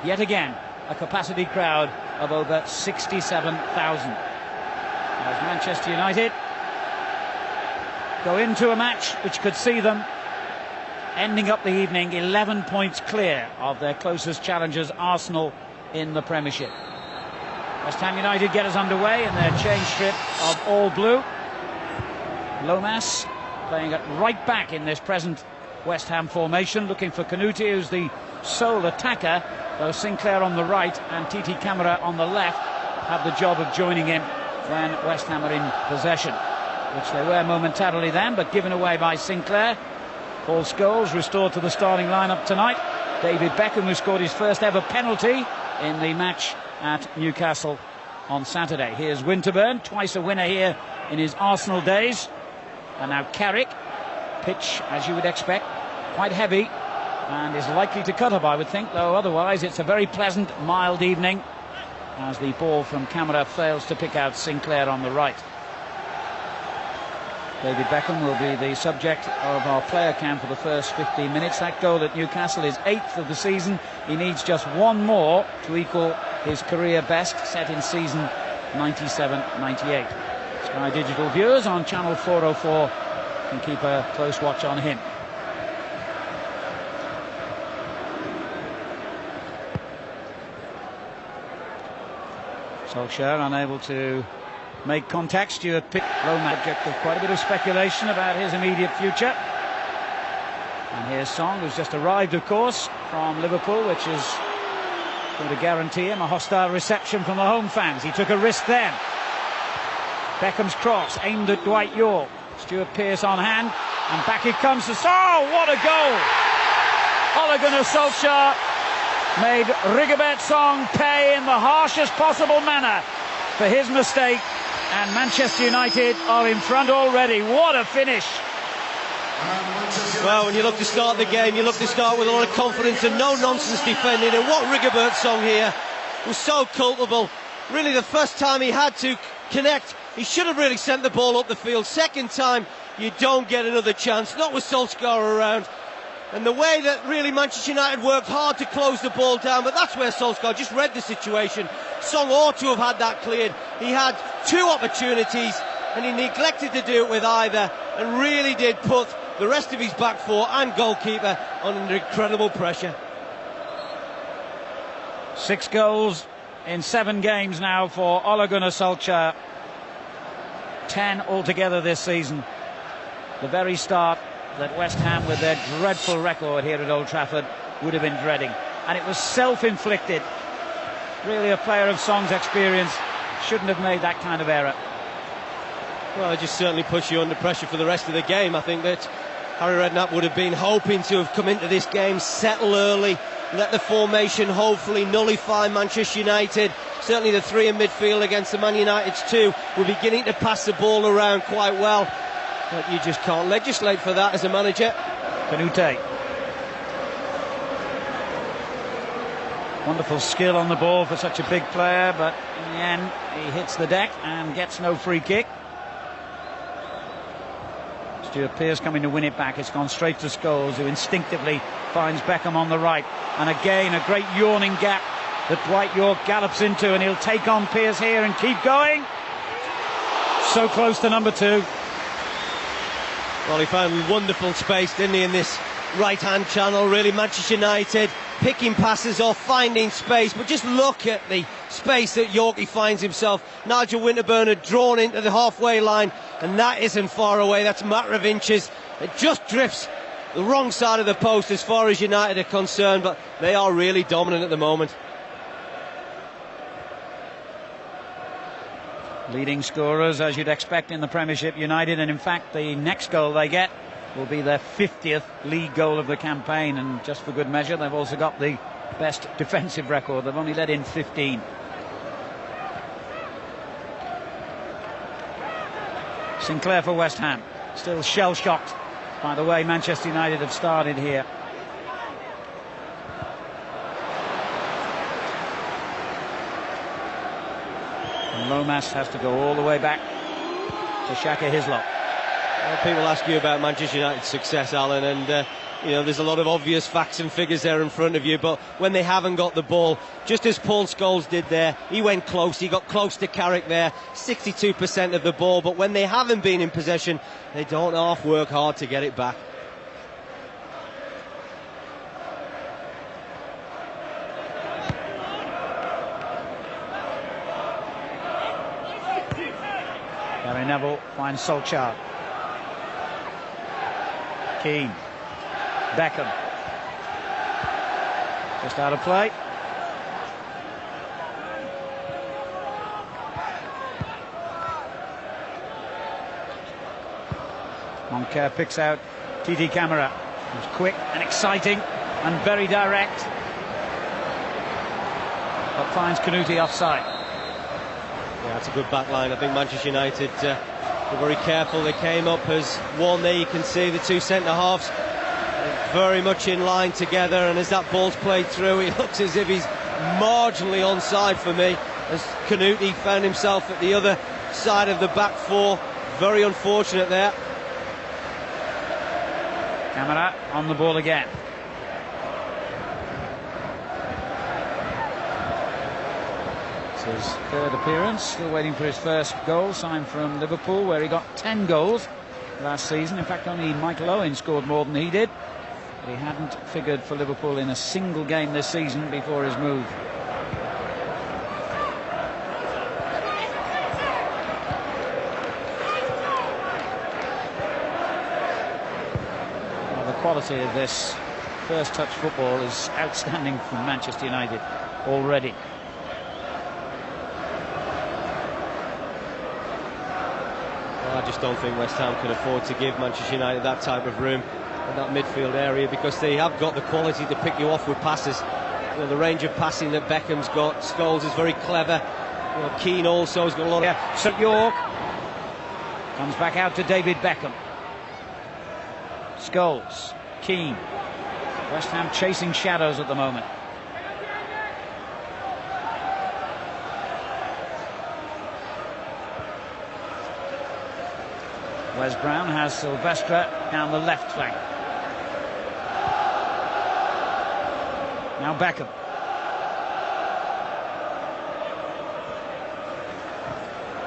yet again, a capacity crowd of over 67,000. As Manchester United go into a match which could see them ending up the evening 11 points clear of their closest challengers, Arsenal, in the Premiership. West Ham United get us underway in their change strip of all blue. Lomas playing at right back in this present West Ham formation, looking for Kanouté, who's the sole attacker, though Sinclair on the right and Titi Camara on the left have the job of joining him when West Ham are in possession, which they were momentarily then, but given away by Sinclair. Paul Scholes restored to the starting lineup tonight. David Beckham, who scored his first ever penalty in the match at Newcastle on Saturday. Here's Winterburn, twice a winner here in his Arsenal days. And now Carrick, pitch as you would expect, quite heavy and is likely to cut up, I would think, though otherwise it's a very pleasant, mild evening as the ball from Camara fails to pick out Sinclair on the right. David Beckham will be the subject of our player cam for the first 15 minutes. That goal at Newcastle is 8th of the season. He needs just one more to equal his career best set in season 97-98. Sky Digital viewers on channel 404 can keep a close watch on him. Solskjaer unable to make contact. Stuart Pearce, object of quite a bit of speculation about his immediate future. And here's Song, who's just arrived, of course, from Liverpool, which is going to guarantee him a hostile reception from the home fans. He took a risk then. Beckham's cross aimed at Dwight Yorke. Stuart Pearce on hand, and back it comes to... Oh, what a goal! Ole Gunnar Solskjaer made Rigobert Song pay in the harshest possible manner for his mistake, and Manchester United are in front already. What a finish! Well, when you look to start the game, you look to start with a lot of confidence and no nonsense defending, and what Rigobert Song here was so culpable. Really, the first time he had to connect, he should have really sent the ball up the field. Second time, you don't get another chance, not with Solskjaer around. And the way that really Manchester United worked hard to close the ball down, but that's where Solskjaer just read the situation. Song ought to have had that cleared. He had two opportunities and he neglected to do it with either, and really did put the rest of his back four and goalkeeper under incredible pressure. 6 goals in 7 games now for Ole Gunnar Solskjaer. 10 altogether this season. The very start that West Ham, with their dreadful record here at Old Trafford, would have been dreading. And it was self-inflicted. Really, a player of Song's experience shouldn't have made that kind of error. Well, it just certainly puts you under pressure for the rest of the game. I think that Harry Redknapp would have been hoping to have come into this game, settle early, let the formation hopefully nullify Manchester United. Certainly the three in midfield against the Man United's two were beginning to pass the ball around quite well. But you just can't legislate for that as a manager. Kanouté. Wonderful skill on the ball for such a big player, but in the end he hits the deck and gets no free kick. Stuart Pearce coming to win it back. It's gone straight to Scholes, who instinctively finds Beckham on the right. And again, a great yawning gap that Dwight Yorke gallops into, and he'll take on Pearce here and keep going. So close to number 2. Well, he found wonderful space, didn't he, in this right-hand channel, really. Manchester United picking passes off, finding space, but just look at the space that Yorke finds himself. Nigel Winterburn had drawn into the halfway line, and that isn't far away. That's a matter of inches. It just drifts the wrong side of the post as far as United are concerned, but they are really dominant at the moment. Leading scorers, as you'd expect in the Premiership, United, and in fact the next goal they get will be their 50th league goal of the campaign, and just for good measure they've also got the best defensive record. They've only let in 15. Sinclair for West Ham, still shell-shocked by the way Manchester United have started here. And Lomas has to go all the way back to Shaka Hislop. Well, people ask you about Manchester United's success, Alan, and You know, there's a lot of obvious facts and figures there in front of you, but when they haven't got the ball, just as Paul Scholes did there, he went close, he got close to Carrick there, 62% of the ball, but when they haven't been in possession, they don't half work hard to get it back. Gary Neville finds Solskjaer. Keane. Beckham. Just out of play. Moncur picks out Titi Camara, who's quick and exciting and very direct, but finds Kanuti offside. Yeah, that's a good back line. I think Manchester United were very careful. They came up as one there. You can see the two centre-halves very much in line together, and as that ball's played through, it looks as if he's marginally onside for me, as Kanuti found himself at the other side of the back four. Very unfortunate there. Camara on the ball again. It's his third appearance, still waiting for his first goal, signed from Liverpool, where he got 10 goals last season. In fact, only Michael Owen scored more than he did. But he hadn't figured for Liverpool in a single game this season before his move. Well, the quality of this first touch football is outstanding from Manchester United already. Well, I just don't think West Ham can afford to give Manchester United that type of room in that midfield area, because they have got the quality to pick you off with passes. You know, the range of passing that Beckham's got. Scholes is very clever. You know, Keane also has got a lot of... St York comes back out to David Beckham. Scholes, Keane. West Ham chasing shadows at the moment. Wes Brown has Silvestre down the left flank. Now Beckham.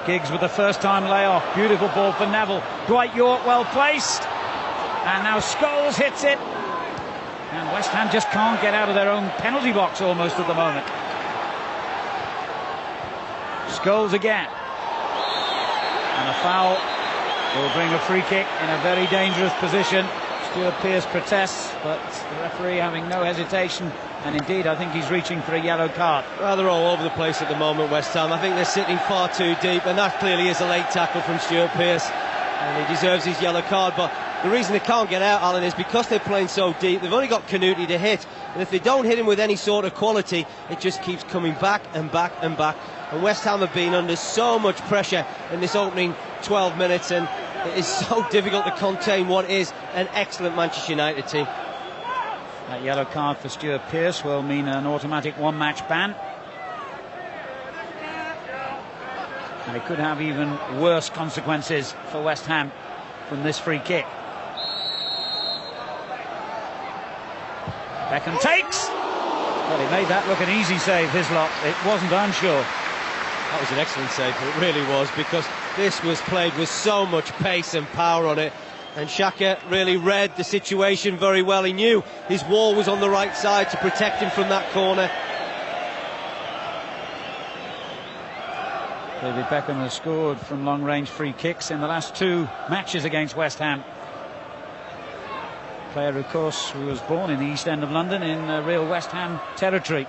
Giggs with the first time layoff. Beautiful ball for Neville. Dwight York well placed. And now Scholes hits it. And West Ham just can't get out of their own penalty box almost at the moment. Scholes again. And a foul will bring a free kick in a very dangerous position. Stuart Pearce protests, but the referee having no hesitation, and indeed I think he's reaching for a yellow card. Well, they're all over the place at the moment, West Ham. I think they're sitting far too deep, and that clearly is a late tackle from Stuart Pearce, and he deserves his yellow card. But the reason they can't get out, Alan, is because they're playing so deep. They've only got Kanuti to hit, and if they don't hit him with any sort of quality, it just keeps coming back and back and back. And West Ham have been under so much pressure in this opening 12 minutes, and it is so difficult to contain what is an excellent Manchester United team. That yellow card for Stuart Pearce will mean an automatic one-match ban. And it could have even worse consequences for West Ham from this free kick. Beckham takes. Well, he made that look an easy save, Hislop. It wasn't, I'm sure. That was an excellent save, it really was, because this was played with so much pace and power on it, and Xhaka really read the situation very well. He knew his wall was on the right side to protect him from that corner. David Beckham has scored from long-range free kicks in the last two matches against West Ham. Player, of course, who was born in the East End of London in real West Ham territory.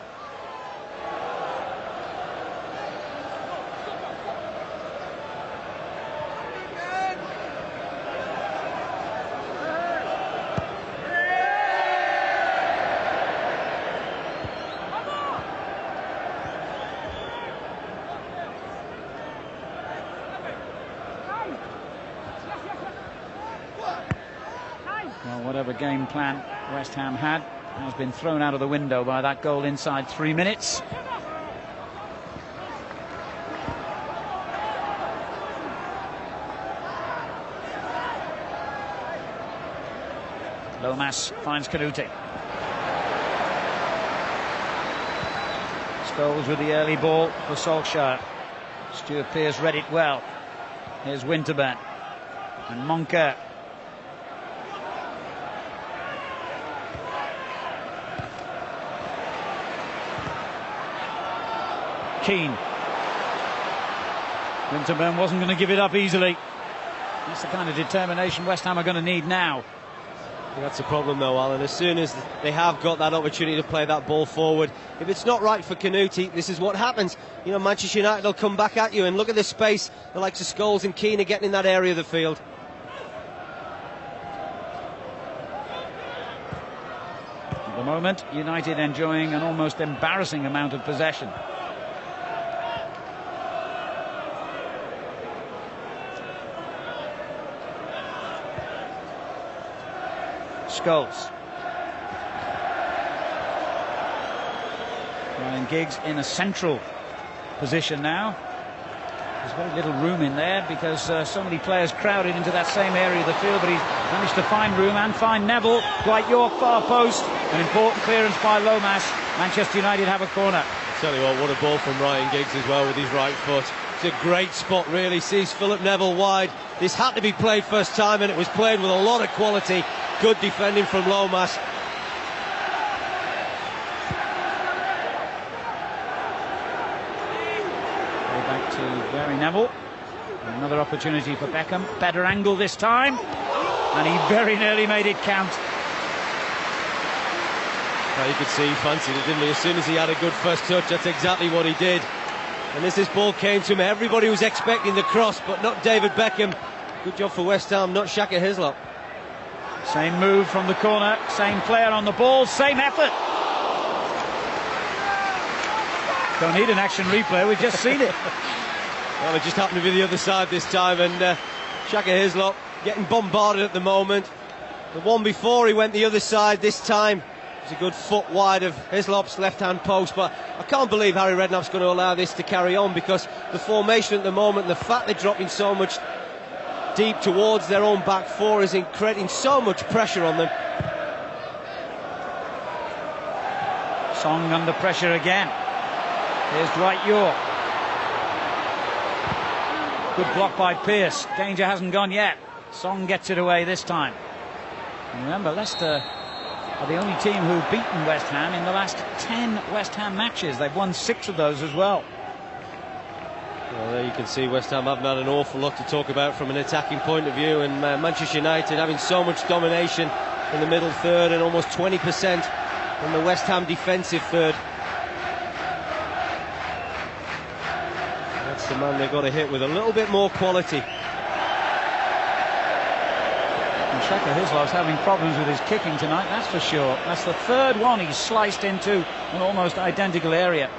Well, whatever game plan West Ham had has been thrown out of the window by that goal inside 3 minutes. Lomas finds Kanouté. Scholes with the early ball for Solskjaer. Stuart Pearce read it well. Here's Winterburn and Moncur. Keane. Winterburn wasn't going to give it up easily. That's the kind of determination West Ham are going to need now. That's the problem though, Alan. As soon as they have got that opportunity to play that ball forward, if it's not right for Kanouté, this is what happens. You know, Manchester United will come back at you, and look at the space the likes of Scholes and Keane are getting in that area of the field. At the moment, United enjoying an almost embarrassing amount of possession. Scholes. Ryan Giggs in a central position now. There's very little room in there because so many players crowded into that same area of the field, but he's managed to find room and find Neville. Dwight York, far post. An important clearance by Lomas. Manchester United have a corner. Tell you what a ball from Ryan Giggs as well with his right foot. It's a great spot, really. Sees Philip Neville wide. This had to be played first time, and it was played with a lot of quality. Good defending from Lomas. Back to Gary Neville. Another opportunity for Beckham. Better angle this time, and he very nearly made it count. Well, you could see he fancied it, didn't he? As soon as he had a good first touch, that's exactly what he did. And as this ball came to him, everybody was expecting the cross, but not David Beckham. Good job for West Ham, not Shaka Hislop. Same move from the corner, same player on the ball, same effort. Don't need an action replay, we've just seen it. Well, it just happened to be the other side this time, and Shaka Hislop getting bombarded at the moment. The one before he went the other side, this time it was a good foot wide of Hislop's left-hand post, but I can't believe Harry Redknapp's going to allow this to carry on, because the formation at the moment, the fact they're dropping so much deep towards their own back four is creating so much pressure on them. Song under pressure again. Here's Dwight York. Good block by Pearce. Danger hasn't gone yet. Song gets it away this time. And remember, Leicester are the only team who've beaten West Ham in the last 10 West Ham matches. They've won 6 of those as well. Well, there you can see West Ham haven't had an awful lot to talk about from an attacking point of view, and Manchester United having so much domination in the middle third and almost 20% in the West Ham defensive third. That's the man they've got to hit with a little bit more quality. And Shaka Hislop's having problems with his kicking tonight, that's for sure. That's the third one he's sliced into an almost identical area.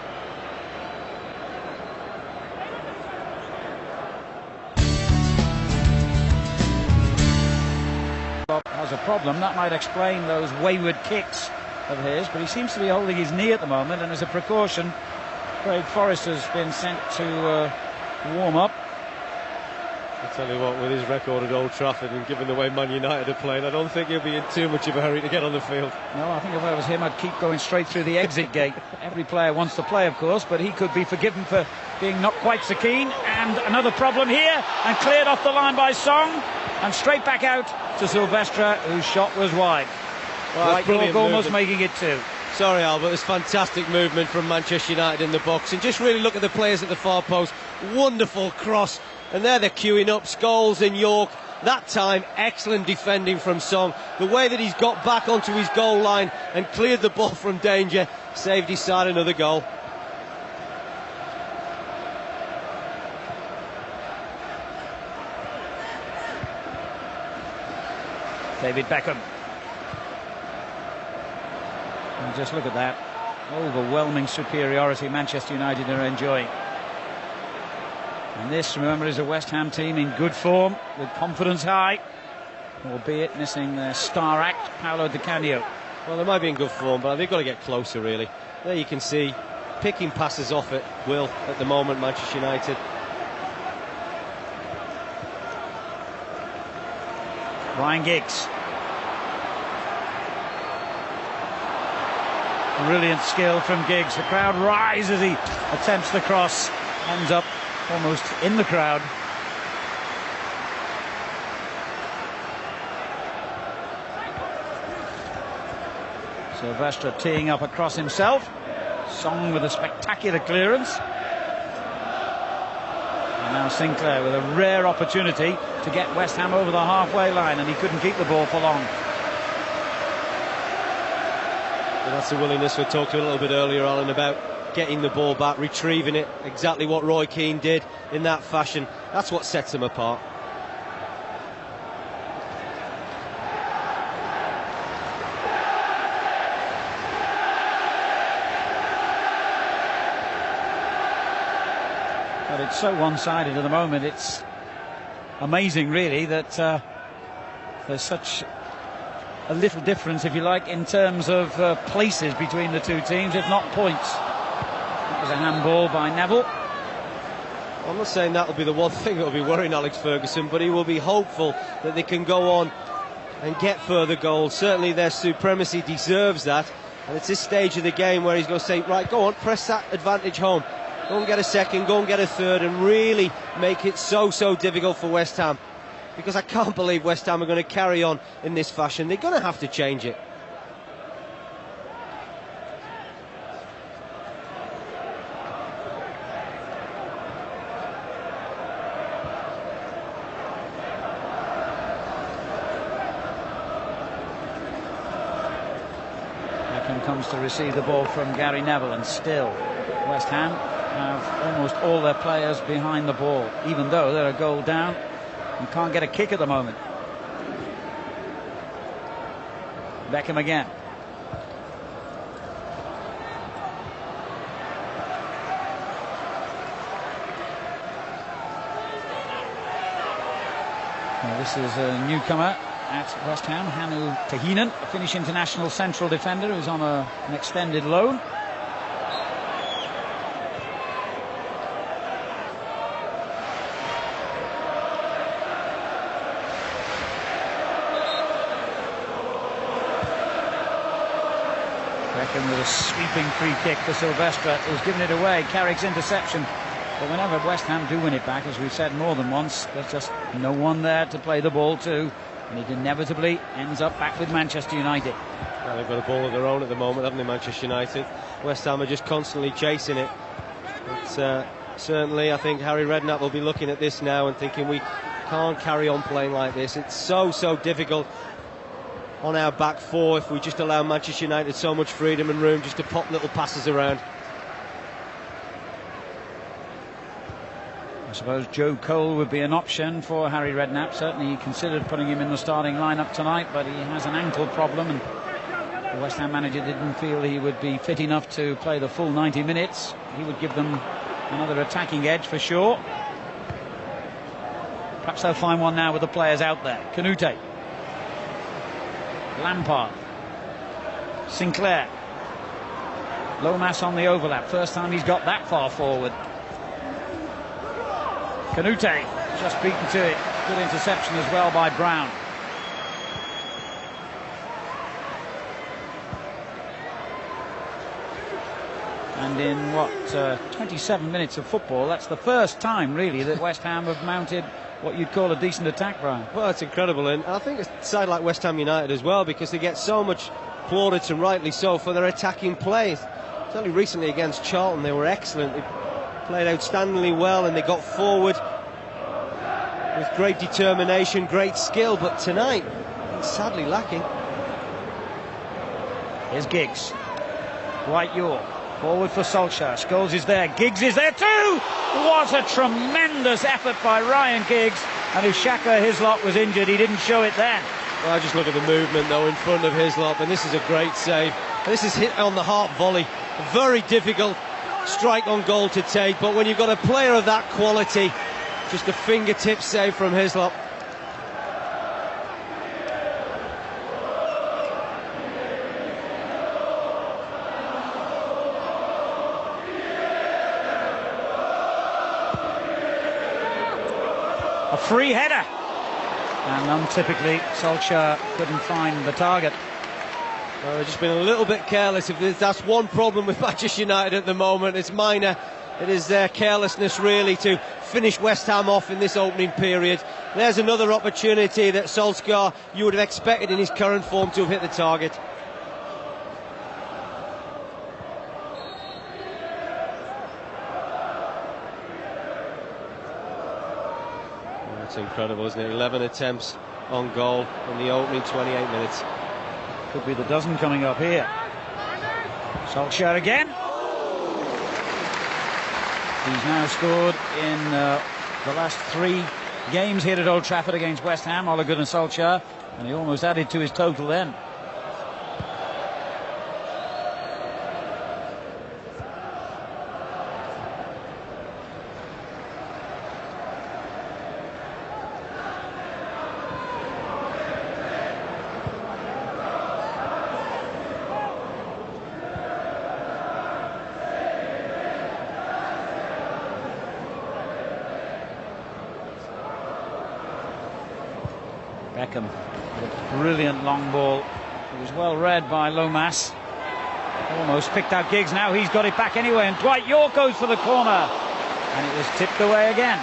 Has a problem. That might explain those wayward kicks of his, but he seems to be holding his knee at the moment, and as a precaution Craig Forrest has been sent to warm up. I tell you what, with his record at Old Trafford and given the way Man United are playing, I don't think he'll be in too much of a hurry to get on the field. No, I think if I was him, I'd keep going straight through the exit gate. Every player wants to play, of course, but he could be forgiven for being not quite so keen. And another problem here, and cleared off the line by Song, and straight back out to Silvestre, whose shot was wide. Dwight York almost making it 2. Sorry, Albert, it's fantastic movement from Manchester United in the box, and just really look at the players at the far post. Wonderful cross, and there they're queuing up, Scholes and York. That time, excellent defending from Song. The way that he's got back onto his goal line and cleared the ball from danger, saved his side another goal. David Beckham. And just look at that overwhelming superiority Manchester United are enjoying. And this, remember, is a West Ham team in good form, with confidence high, albeit missing their star act, Paolo Di Canio. Well, they might be in good form, but they've got to get closer, really. There you can see, picking passes off at will at the moment, Manchester United. Ryan Giggs. Brilliant skill from Giggs. The crowd rise as he attempts the cross, ends up almost in the crowd. Silvestre teeing up a cross himself. Song with a spectacular clearance. And now Sinclair with a rare opportunity to get West Ham over the halfway line, and he couldn't keep the ball for long. Well, that's the willingness we talked a little bit earlier, Alan, about getting the ball back, retrieving it, exactly what Roy Keane did in that fashion. That's what sets them apart. But it's so one-sided at the moment. It's amazing, really, that there's such a little difference, if you like, in terms of places between the two teams, if not points. That was a handball by Neville. I'm not saying that'll be the one thing that'll be worrying Alex Ferguson, but he will be hopeful that they can go on and get further goals. Certainly their supremacy deserves that, and it's this stage of the game where he's going to say, right, go on, press that advantage home. Go and get a second, go and get a third, and really make it so difficult for West Ham. Because I can't believe West Ham are going to carry on in this fashion. They're going to have to change it. Beckham comes to receive the ball from Gary Neville, and still West Ham have almost all their players behind the ball, even though they're a goal down and can't get a kick at the moment. Beckham again. Well, this is a newcomer at West Ham, Hannu Tahinen, a Finnish international central defender who's on an extended loan. Beckham with a sweeping free kick for Silvestre, who's given it away. Carrick's interception. But whenever West Ham do win it back, as we've said more than once, there's just no one there to play the ball to, and it inevitably ends up back with Manchester United. Well, they've got a ball of their own at the moment, haven't they, Manchester United? West Ham are just constantly chasing it. But certainly I think Harry Redknapp will be looking at this now and thinking, we can't carry on playing like this. It's so difficult on our back four if we just allow Manchester United so much freedom and room just to pop little passes around. I suppose Joe Cole would be an option for Harry Redknapp. Certainly he considered putting him in the starting lineup tonight, but he has an ankle problem, and the West Ham manager didn't feel he would be fit enough to play the full 90 minutes. He would give them another attacking edge for sure. Perhaps they'll find one now with the players out there. Canute, Lampard, Sinclair, Lomas on the overlap. First time he's got that far forward. Canute just beaten to it. Good interception as well by Brown. And in what 27 minutes of football, that's the first time really that West Ham have mounted what you'd call a decent attack, Brian. Well, it's incredible, and I think a side like West Ham United as well, because they get so much plaudits, and rightly so, for their attacking plays. Certainly recently against Charlton they were excellent. They played outstandingly well and they got forward with great determination, great skill, but tonight it's sadly lacking. Here's Giggs. Dwight York forward for Solskjaer. Scholes is there, Giggs is there too. What a tremendous effort by Ryan Giggs, and if Shaka Hislop was injured he didn't show it then. Well, just look at the movement though in front of Hislop, and this is a great save. This is hit on the heart volley. A very difficult strike on goal to take, but when you've got a player of that quality, just a fingertip save from Hislop. A free header, and untypically Solskjaer couldn't find the target. Well, they've just been a little bit careless. If that's one problem with Manchester United at the moment, it's minor. It is their carelessness, really, to finish West Ham off in this opening period. There's another opportunity that Solskjaer, you would have expected in his current form, to have hit the target. That's incredible, isn't it? 11 attempts on goal in the opening 28 minutes. Could be the dozen coming up here. Solskjaer again. He's now scored in the last 3 games here at Old Trafford against West Ham, Ole Gunnar Solskjaer, and he almost added to his total then. Beckham with a brilliant long ball. It was well read by Lomas. Almost picked out Giggs. Now he's got it back anyway, and Dwight York goes for the corner, and it was tipped away again.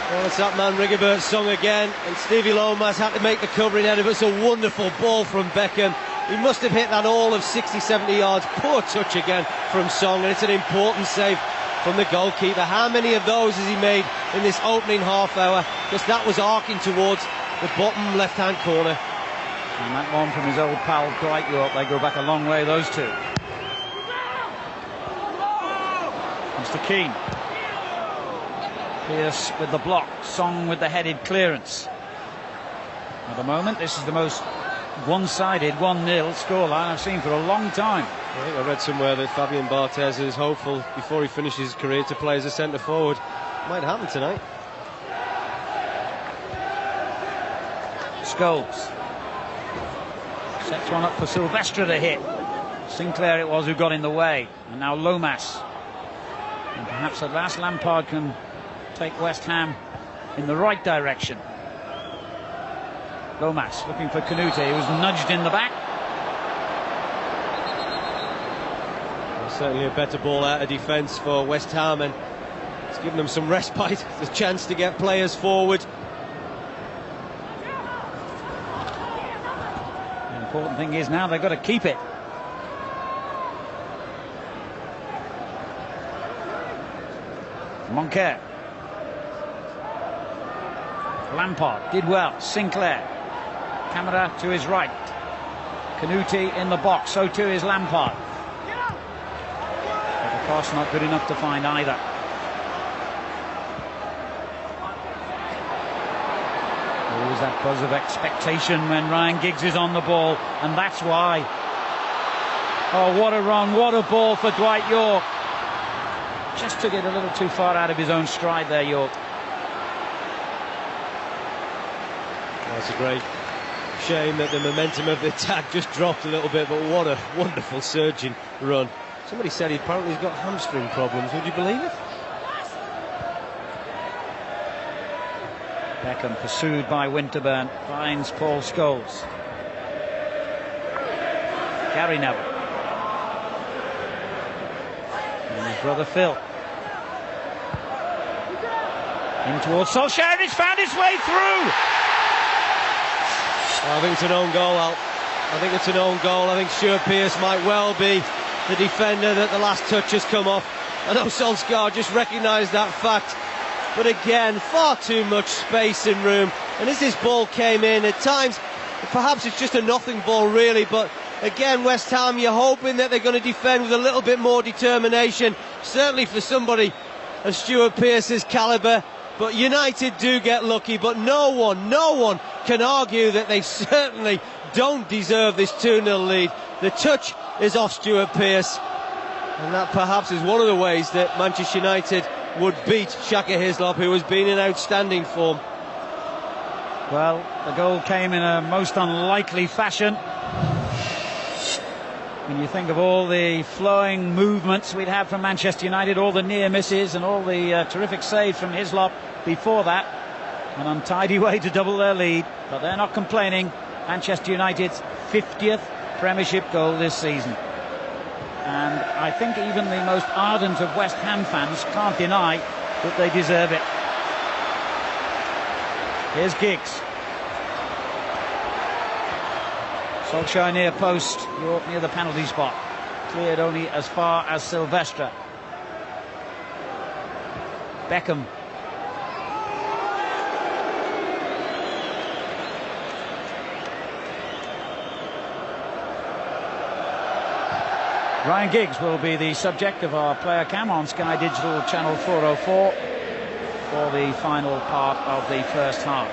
Well, it's that man Rigobert's song again, and Stevie Lomas had to make the covering header. It's a wonderful ball from Beckham. He must have hit that all of 60-70 yards. Poor touch again from Song, and it's an important save from the goalkeeper. How many of those has he made in this opening half hour? Because that was arcing towards the bottom left-hand corner. And that one from his old pal Dwight York. They go back a long way, those two. Mr. Keane. Pearce with the block. Song with the headed clearance. At the moment, this is the most one-sided 1-0 scoreline I've seen for a long time. I think I read somewhere that Fabian Barthez is hopeful before he finishes his career to play as a centre forward. Might happen tonight. Scholes sets one up for Silvestre to hit. Sinclair it was who got in the way, and now Lomas. And perhaps at last Lampard can take West Ham in the right direction. Lomas looking for Canute, who was nudged in the back. Well, certainly a better ball out of defence for West Ham, and it's given them some respite, the chance to get players forward. The important thing is now they've got to keep it. Moncur. Lampard did well. Sinclair. Camera to his right. Canute in the box. So too is Lampard. But the cross not good enough to find either. Always that buzz of expectation when Ryan Giggs is on the ball, and that's why. Oh, what a run, what a ball for Dwight York. Just took it a little too far out of his own stride there, York. That's a great shame that the momentum of the attack just dropped a little bit, but what a wonderful surging run. Somebody said apparently he's got hamstring problems, would you believe it? Beckham pursued by Winterburn, finds Paul Scholes. Gary Neville. And his brother Phil. In towards Solskjaer, it's found its way through! Well, I think it's an own goal, Al. I think it's an own goal. I think Stuart Pearce might well be the defender that the last touch has come off. I know Solskjaer just recognised that fact. But again, far too much space and room. And as this ball came in, at times, perhaps it's just a nothing ball really, but again, West Ham, you're hoping that they're going to defend with a little bit more determination, certainly for somebody of Stuart Pearce's calibre. But United do get lucky, but no one can argue that they certainly don't deserve this 2-0 lead. The touch is off Stuart Pearce, and that perhaps is one of the ways that Manchester United would beat Shaka Hislop, who has been in outstanding form. Well, the goal came in a most unlikely fashion. When you think of all the flowing movements we'd had from Manchester United, all the near misses and all the terrific saves from Hislop before that, an untidy way to double their lead, but they're not complaining. Manchester United's 50th Premiership goal this season. And I think even the most ardent of West Ham fans can't deny that they deserve it. Here's Giggs. Solskjaer near post, York near the penalty spot. Cleared only as far as Silvestre. Beckham. Ryan Giggs will be the subject of our player cam on Sky Digital Channel 404 for the final part of the first half.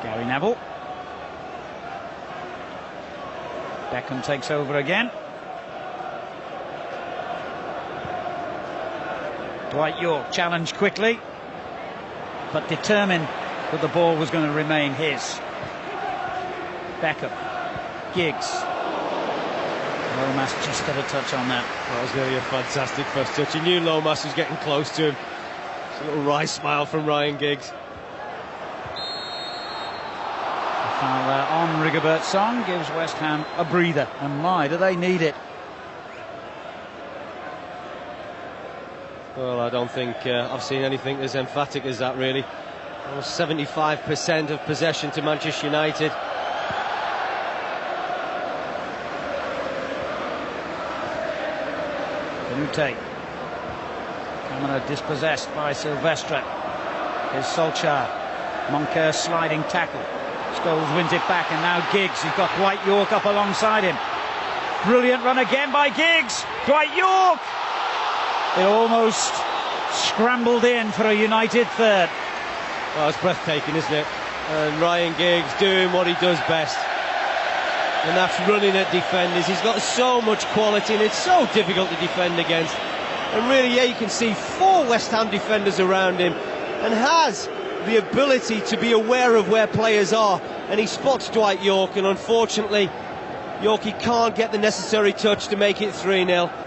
Gary Neville. Beckham takes over again. Dwight Yorke challenged quickly, but determined that the ball was going to remain his. Beckham. Giggs. Lomas just got a touch on that. That was really a fantastic first touch. He knew Lomas was getting close to him. It's a little wry smile from Ryan Giggs. Foul there on Rigobert Song gives West Ham a breather, and my, do they need it. Well, I don't think I've seen anything as emphatic as that, really. Almost 75% of possession to Manchester United. Canute. Camara dispossessed by Silvestre. Here's Solskjaer. Moncur sliding tackle. Scholes wins it back, and now Giggs. He's got Dwight Yorke up alongside him. Brilliant run again by Giggs. Dwight Yorke! It almost scrambled in for a United third. Well, it's breathtaking, isn't it? And Ryan Giggs doing what he does best. And that's running at defenders. He's got so much quality, and it's so difficult to defend against. And really, yeah, you can see 4 West Ham defenders around him, and has the ability to be aware of where players are. And he spots Dwight Yorke, and unfortunately, Yorke can't get the necessary touch to make it 3-0.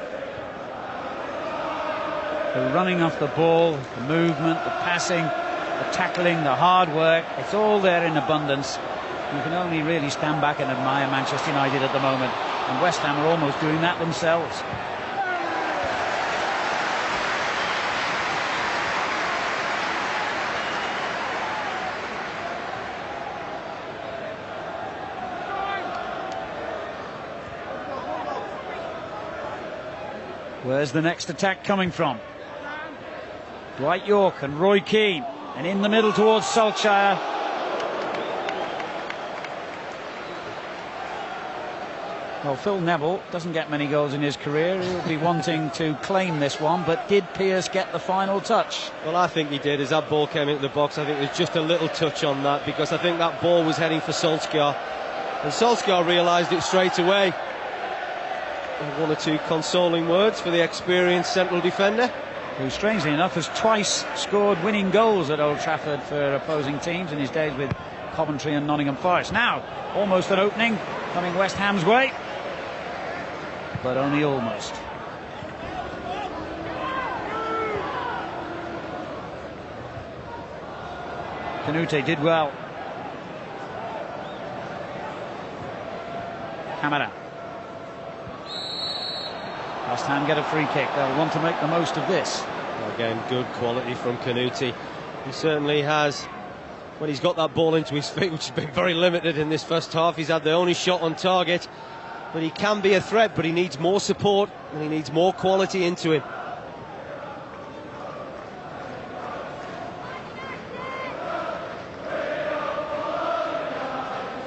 The running off the ball, the movement, the passing, the tackling, the hard work, it's all there in abundance. You can only really stand back and admire Manchester United at the moment, and West Ham are almost doing that themselves. Where's the next attack coming from? Dwight Yorke and Roy Keane, and in the middle towards Solskjaer. Well, Phil Neville doesn't get many goals in his career. He'll be wanting to claim this one, but did Pearce get the final touch? Well, I think he did. As that ball came into the box, I think there's just a little touch on that, because I think that ball was heading for Solskjaer, and Solskjaer realised it straight away. And 1 or 2 consoling words for the experienced central defender, who strangely enough has twice scored winning goals at Old Trafford for opposing teams in his days with Coventry and Nottingham Forest. Now, almost an opening coming West Ham's way, but only almost. Canute did well. Camara. West Ham get a free kick. They'll want to make the most of this. Well, again, good quality from Canute. He certainly has. When he's got that ball into his feet, which has been very limited in this first half, he's had the only shot on target. But he can be a threat, but he needs more support, and he needs more quality into him.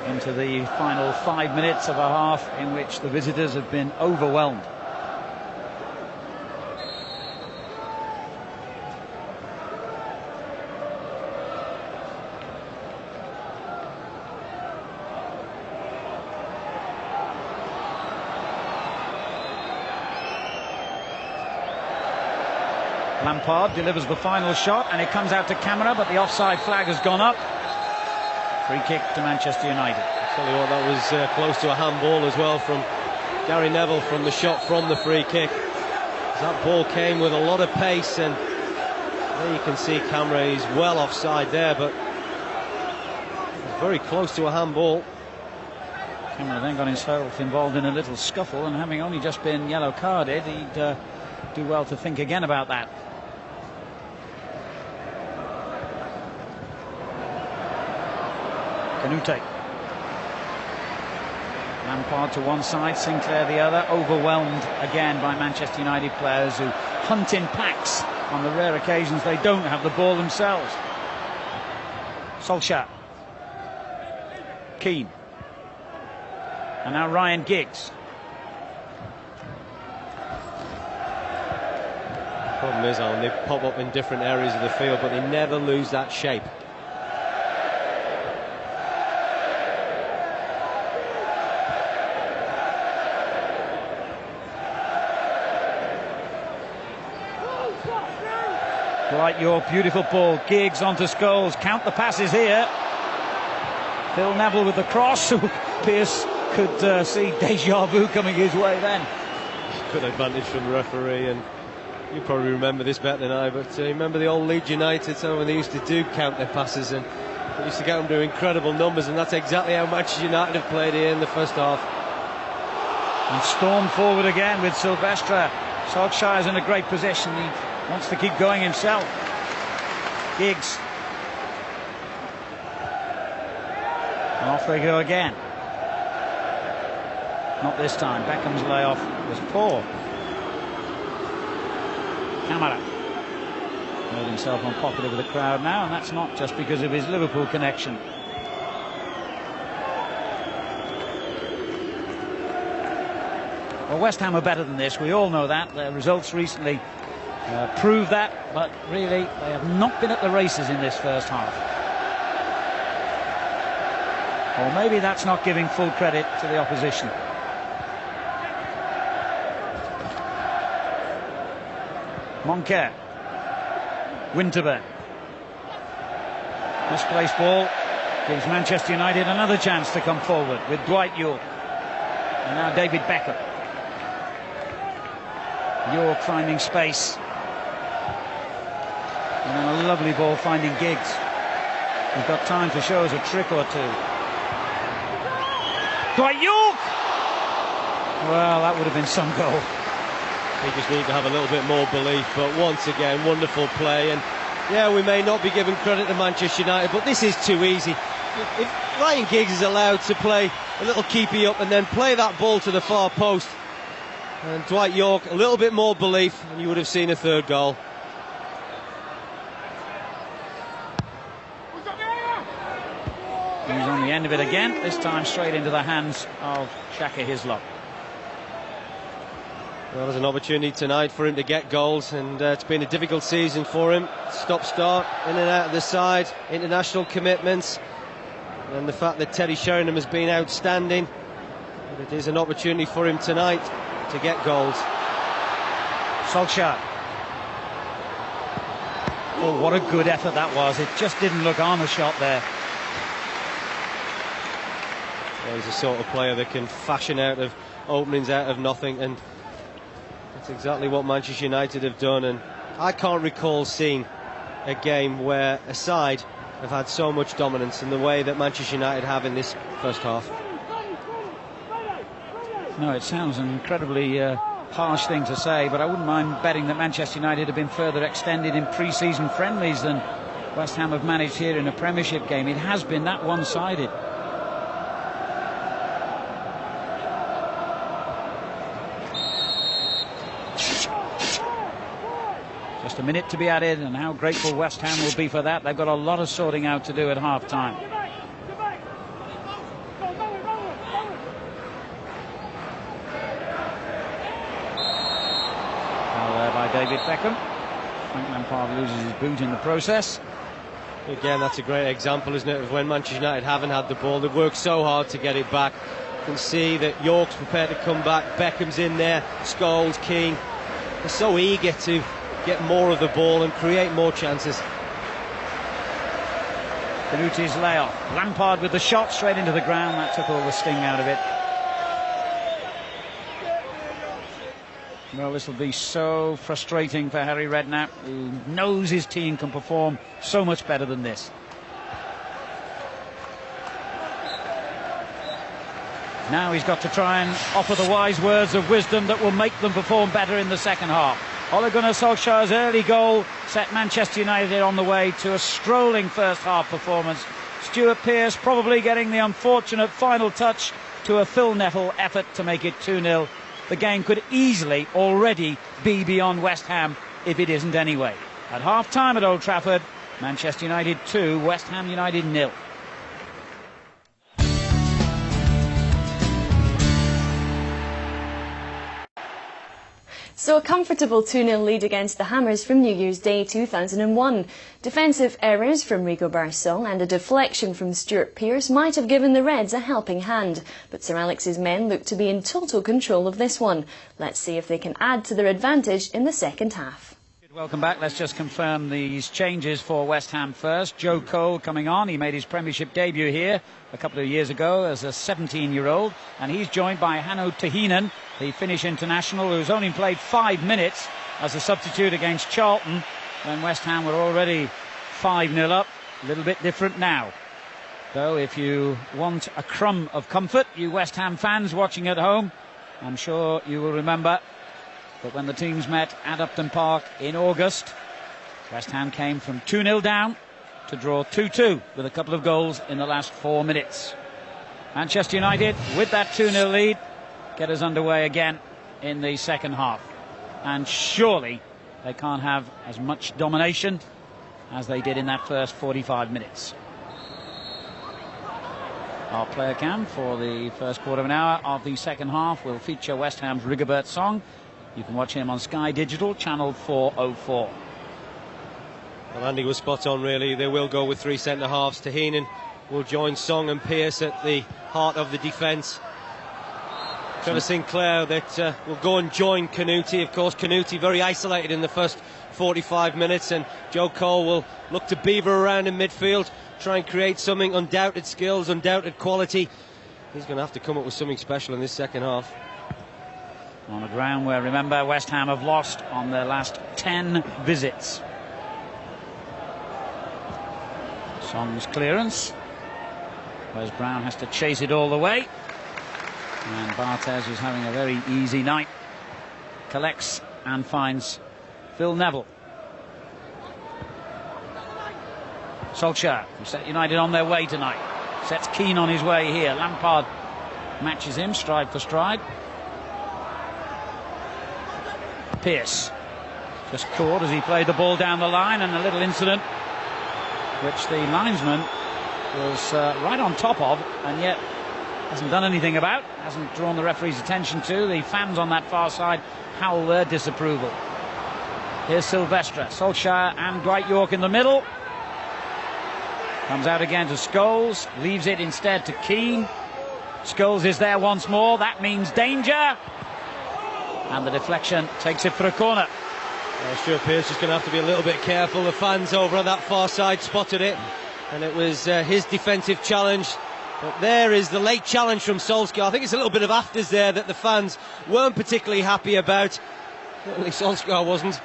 Into the final 5 minutes of a half in which the visitors have been overwhelmed. Lampard delivers the final shot, and it comes out to Camara, but the offside flag has gone up. Free kick to Manchester United. I'll tell you what, that was close to a handball as well from Gary Neville from the shot from the free kick. That ball came with a lot of pace, and there you can see camera is well offside there, but very close to a handball. Camera then got himself involved in a little scuffle, and having only just been yellow carded, he'd do well to think again about that. Canute. Lampard to one side, Sinclair the other, overwhelmed again by Manchester United players who hunt in packs on the rare occasions they don't have the ball themselves. Solskjaer. Keane. And now Ryan Giggs. Problem is, Alan, they pop up in different areas of the field, but they never lose that shape. Dwight Yorke, beautiful ball. Giggs onto Scholes. Count the passes here. Phil Neville with the cross. Pearce could see deja vu coming his way then. Good advantage from the referee, and you probably remember this better than I, but remember the old Leeds United time when they used to do count their passes, and they used to get them to incredible numbers, and that's exactly how Manchester United have played here in the first half. And stormed forward again with Silvestre. Solskjaer's in a great position. He wants to keep going himself. Giggs. And off they go again. Not this time. Beckham's layoff was poor. Camara made himself unpopular with the crowd now, and that's not just because of his Liverpool connection. Well, West Ham are better than this. We all know that. Their results recently prove that, but really they have not been at the races in this first half. Or maybe that's not giving full credit to the opposition. Moncur. Winterburn. Misplaced ball gives Manchester United another chance to come forward with Dwight Yorke. And now David Beckham. Yorke finding space. And then a lovely ball finding Giggs. We've got time to show us a trick or two. Dwight Yorke! Well, that would have been some goal. They just need to have a little bit more belief, but once again, wonderful play. And yeah, we may not be giving credit to Manchester United, but this is too easy. If Ryan Giggs is allowed to play a little keepy up and then play that ball to the far post, and Dwight Yorke a little bit more belief, and you would have seen a third goal. He's on the end of it again, this time straight into the hands of Shaka Hislop. Well, there's an opportunity tonight for him to get goals, and it's been a difficult season for him. Stop-start, in and out of the side, international commitments, and the fact that Teddy Sheringham has been outstanding. But it is an opportunity for him tonight to get goals. Solskjaer. Oh, what a good effort that was. It just didn't look on the shot there. Well, he's the sort of player that can fashion out of openings out of nothing, and that's exactly what Manchester United have done. And I can't recall seeing a game where a side have had so much dominance in the way that Manchester United have in this first half. No, it sounds an incredibly harsh thing to say, but I wouldn't mind betting that Manchester United have been further extended in pre-season friendlies than West Ham have managed here in a Premiership game. It has been that one-sided. Just a minute to be added, and how grateful West Ham will be for that. They've got a lot of sorting out to do at half-time. Now there by David Beckham. Frank Lampard loses his boot in the process. Again, that's a great example, isn't it, of when Manchester United haven't had the ball. They've worked so hard to get it back. You can see that Yorke's prepared to come back. Beckham's in there. Scholes, Keane. They're so eager to get more of the ball and create more chances. Canute's layoff. Lampard with the shot straight into the ground. That took all the sting out of it. Well, this will be so frustrating for Harry Redknapp, who knows his team can perform so much better than this. Now he's got to try and offer the wise words of wisdom that will make them perform better in the second half. Ole Gunnar Solskjaer's early goal set Manchester United on the way to a strolling first half performance. Stuart Pearce probably getting the unfortunate final touch to a Phil Neville effort to make it 2-0. The game could easily already be beyond West Ham if it isn't anyway. At half-time at Old Trafford, Manchester United 2, West Ham United 0. So a comfortable 2-0 lead against the Hammers from New Year's Day 2001. Defensive errors from Rigobert Song and a deflection from Stuart Pearce might have given the Reds a helping hand, but Sir Alex's men look to be in total control of this one. Let's see if they can add to their advantage in the second half. Welcome back. Let's just confirm these changes for West Ham first. Joe Cole coming on. He made his Premiership debut here a couple of years ago as a 17-year-old, and he's joined by Hanno Tahinen, the Finnish international, who's only played 5 minutes as a substitute against Charlton when West Ham were already 5-0 up. A little bit different now. Though if you want a crumb of comfort, you West Ham fans watching at home, I'm sure you will remember that when the teams met at Upton Park in August, West Ham came from 2-0 down to draw 2-2 with a couple of goals in the last 4 minutes. Manchester United, with that 2-0 lead, get us underway again in the second half. And surely they can't have as much domination as they did in that first 45 minutes. Our player cam for the first quarter of an hour of the second half will feature West Ham's Rigobert Song. You can watch him on Sky Digital, channel 404. Well, Andy was spot on, really. They will go with 3 centre-halves. Tahinen will join Song and Pearce at the heart of the defence. Trevor Sinclair that will go and join Canuti. Of course, Canuti very isolated in the first 45 minutes, and Joe Cole will look to beaver around in midfield, try and create something, undoubted skills, undoubted quality. He's going to have to come up with something special in this second half. On a ground where, remember, West Ham have lost on their last 10 visits. Song's clearance. Wes Brown has to chase it all the way. And Barthez is having a very easy night. Collects and finds Phil Neville. Solskjaer, who set United on their way tonight, sets Keane on his way here. Lampard matches him stride for stride. Pearce just caught as he played the ball down the line, and a little incident which the linesman was right on top of, and yet hasn't done anything about, hasn't drawn the referee's attention to. The fans on that far side howl their disapproval. Here's Silvestre, Solskjaer and Dwight Yorke in the middle. Comes out again to Scholes, leaves it instead to Keane. Scholes is there once more, that means danger. And the deflection takes it for a corner. Stuart Pearce is going to have to be a little bit careful. The fans over on that far side spotted it, and it was his defensive challenge. But there is the late challenge from Solskjaer. I think it's a little bit of afters there that the fans weren't particularly happy about. Certainly Solskjaer wasn't.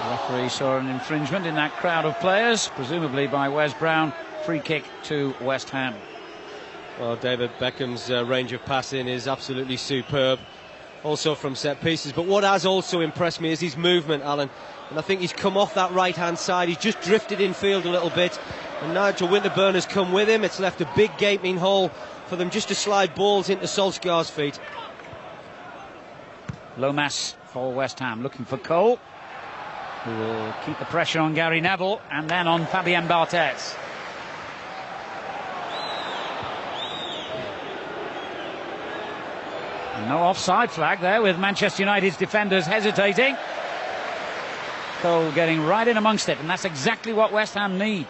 The referee saw an infringement in that crowd of players, presumably by Wes Brown. Free kick to West Ham. Well, David Beckham's range of passing is absolutely superb, also from set pieces. But what has also impressed me is his movement, Alan. And I think he's come off that right-hand side. He's just drifted infield a little bit. And Nigel Winterburn has come with him. It's left a big gaping hole for them just to slide balls into Solskjaer's feet. Lomas for West Ham, looking for Cole, who will keep the pressure on Gary Neville and then on Fabien Barthez. No offside flag there, with Manchester United's defenders hesitating. Cole getting right in amongst it, and that's exactly what West Ham need.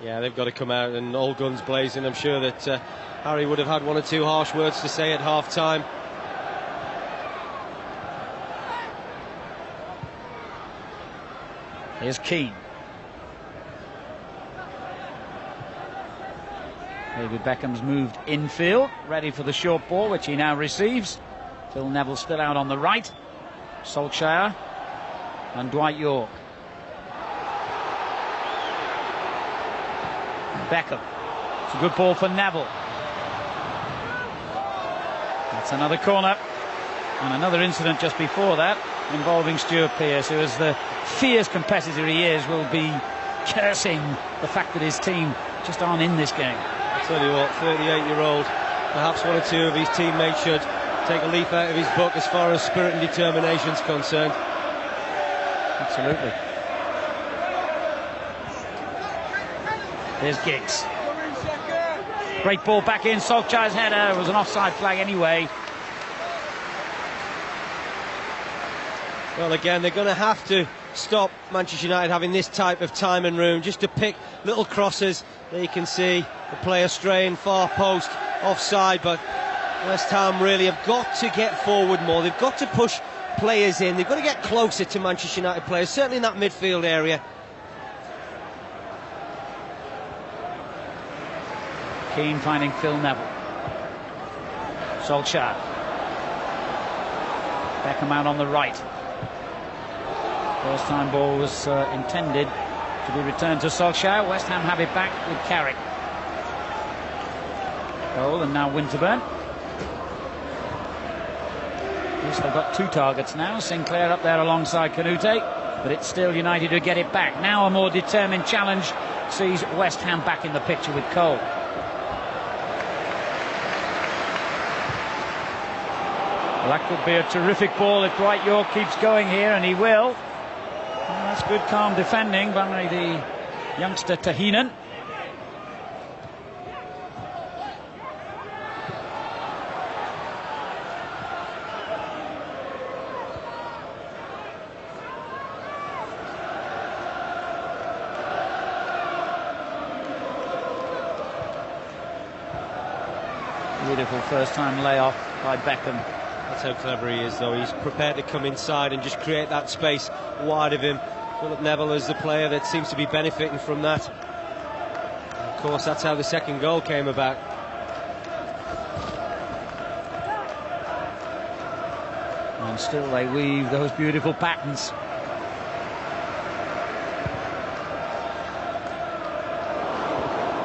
Yeah, they've got to come out and all guns blazing. I'm sure that Harry would have had 1 or 2 harsh words to say at half-time. Here's Keane. David Beckham's moved infield, ready for the short ball, which he now receives. Phil Neville still out on the right. Solskjaer and Dwight Yorke. Beckham. It's a good ball for Neville. That's another corner. And another incident just before that involving Stuart Pearce, who, as the fierce competitor he is, will be cursing the fact that his team just aren't in this game. I'll tell you what, 38-year-old, perhaps one or two of his teammates should take a leaf out of his book as far as spirit and determination is concerned. Absolutely. There's Giggs. Great ball back in. Solskjaer's header. It was an offside flag anyway. Well, again, they're going to have to stop Manchester United having this type of time and room, just to pick little crosses. There you can see the player straying far post, offside, but West Ham really have got to get forward more. They've got to push players in. They've got to get closer to Manchester United players, certainly in that midfield area. Keane finding Phil Neville. Solskjaer. Beckham out on the right. First time ball was intended to be returned to Solskjaer. West Ham have it back with Carrick. Goal, and now Winterburn. At least they've got two targets now. Sinclair up there alongside Canute, but it's still United who get it back. Now a more determined challenge sees West Ham back in the picture with Cole. Well, that could be a terrific ball if Dwight Yorke keeps going here, and he will. Well, that's good, calm defending by the youngster Tahinen. Beautiful first-time layoff by Beckham. That's how clever he is, though. He's prepared to come inside and just create that space wide of him. Philip Neville is the player that seems to be benefiting from that. And of course, that's how the second goal came about. And still they weave those beautiful patterns.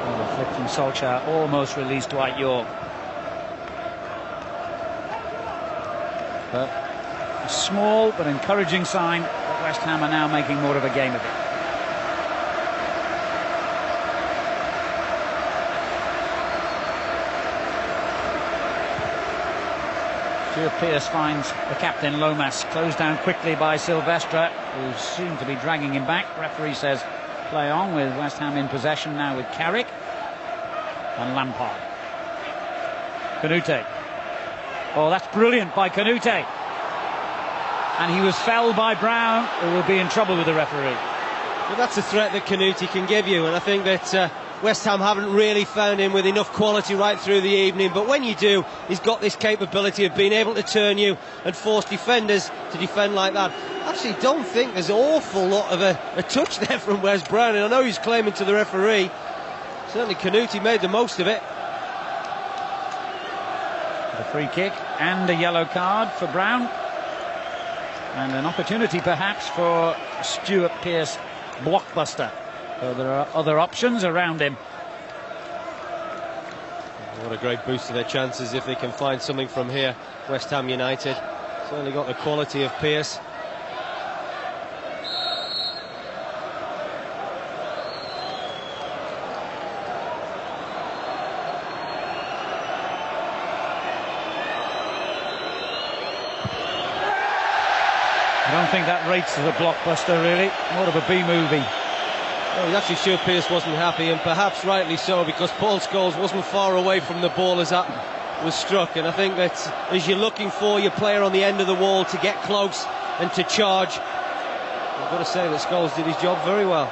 Well, the flick from Solskjaer almost released Dwight Yorke. But a small but encouraging sign that West Ham are now making more of a game of it. Stuart Pearce finds the captain Lomas, closed down quickly by Silvestre, who seemed to be dragging him back. Referee says play on, with West Ham in possession now with Carrick and Lampard. Canute. Oh, that's brilliant by Canute. And he was felled by Brown, who will be in trouble with the referee. Well, that's a threat that Canute can give you, and I think that West Ham haven't really found him with enough quality right through the evening. But when you do, he's got this capability of being able to turn you and force defenders to defend like that. I actually don't think there's an awful lot of a touch there from Wes Brown, and I know he's claiming to the referee. Certainly Canute made the most of it. A free kick and a yellow card for Brown, and an opportunity perhaps for Stuart Pearce blockbuster. So there are other options around him. What a great boost to their chances if they can find something from here. West Ham United certainly got the quality of Pearce. I don't think that rates as a blockbuster, really. More of a B-movie. Well, actually, Stuart Pearce wasn't happy, and perhaps rightly so, because Paul Scholes wasn't far away from the ball as that was struck. And I think that as you're looking for your player on the end of the wall to get close and to charge, I've got to say that Scholes did his job very well.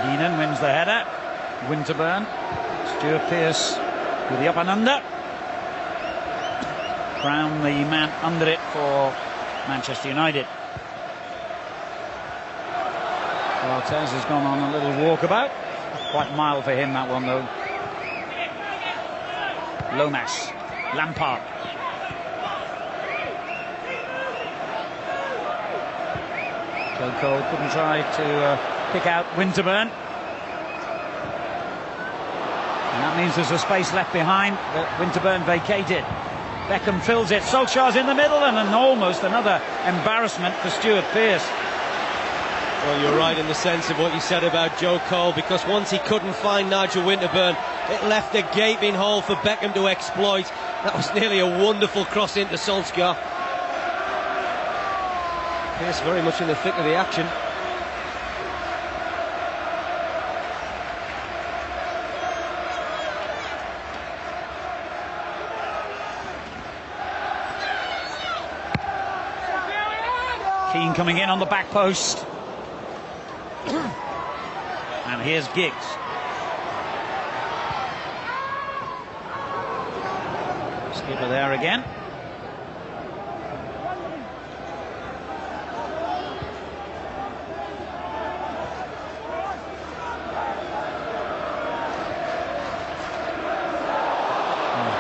Heenan wins the header. Winterburn. Stuart Pearce with the up and under. Brown, the man under it for Manchester United. Barthez has gone on a little walkabout. Quite mild for him, that one, though. Lomas, Lampard. Joe Cole couldn't try to pick out Winterburn. And that means there's a space left behind that Winterburn vacated. Beckham fills it. Solskjaer's in the middle, and then almost another embarrassment for Stuart Pearce. Well, you're right in the sense of what you said about Joe Cole, because once he couldn't find Nigel Winterburn, it left a gaping hole for Beckham to exploit. That was nearly a wonderful cross into Solskjaer. Pearce very much in the thick of the action. Keane coming in on the back post. And here's Giggs. Skipper there again. A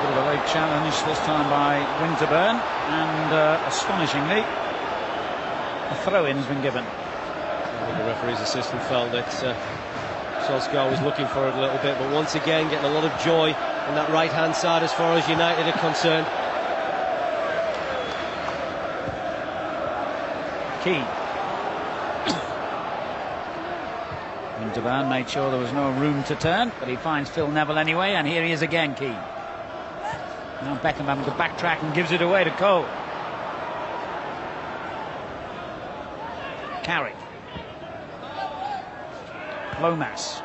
bit of a late challenge this time by Winterburn, and astonishingly, a throw-in has been given. I think the referee's assistant felt that Solskjaer was looking for it a little bit, but once again getting a lot of joy on that right-hand side as far as United are concerned. Keane. Winterburn made sure there was no room to turn, but he finds Phil Neville anyway, and here he is again, Keane. Now Beckham having to backtrack and gives it away to Cole. Carrick. Lomas.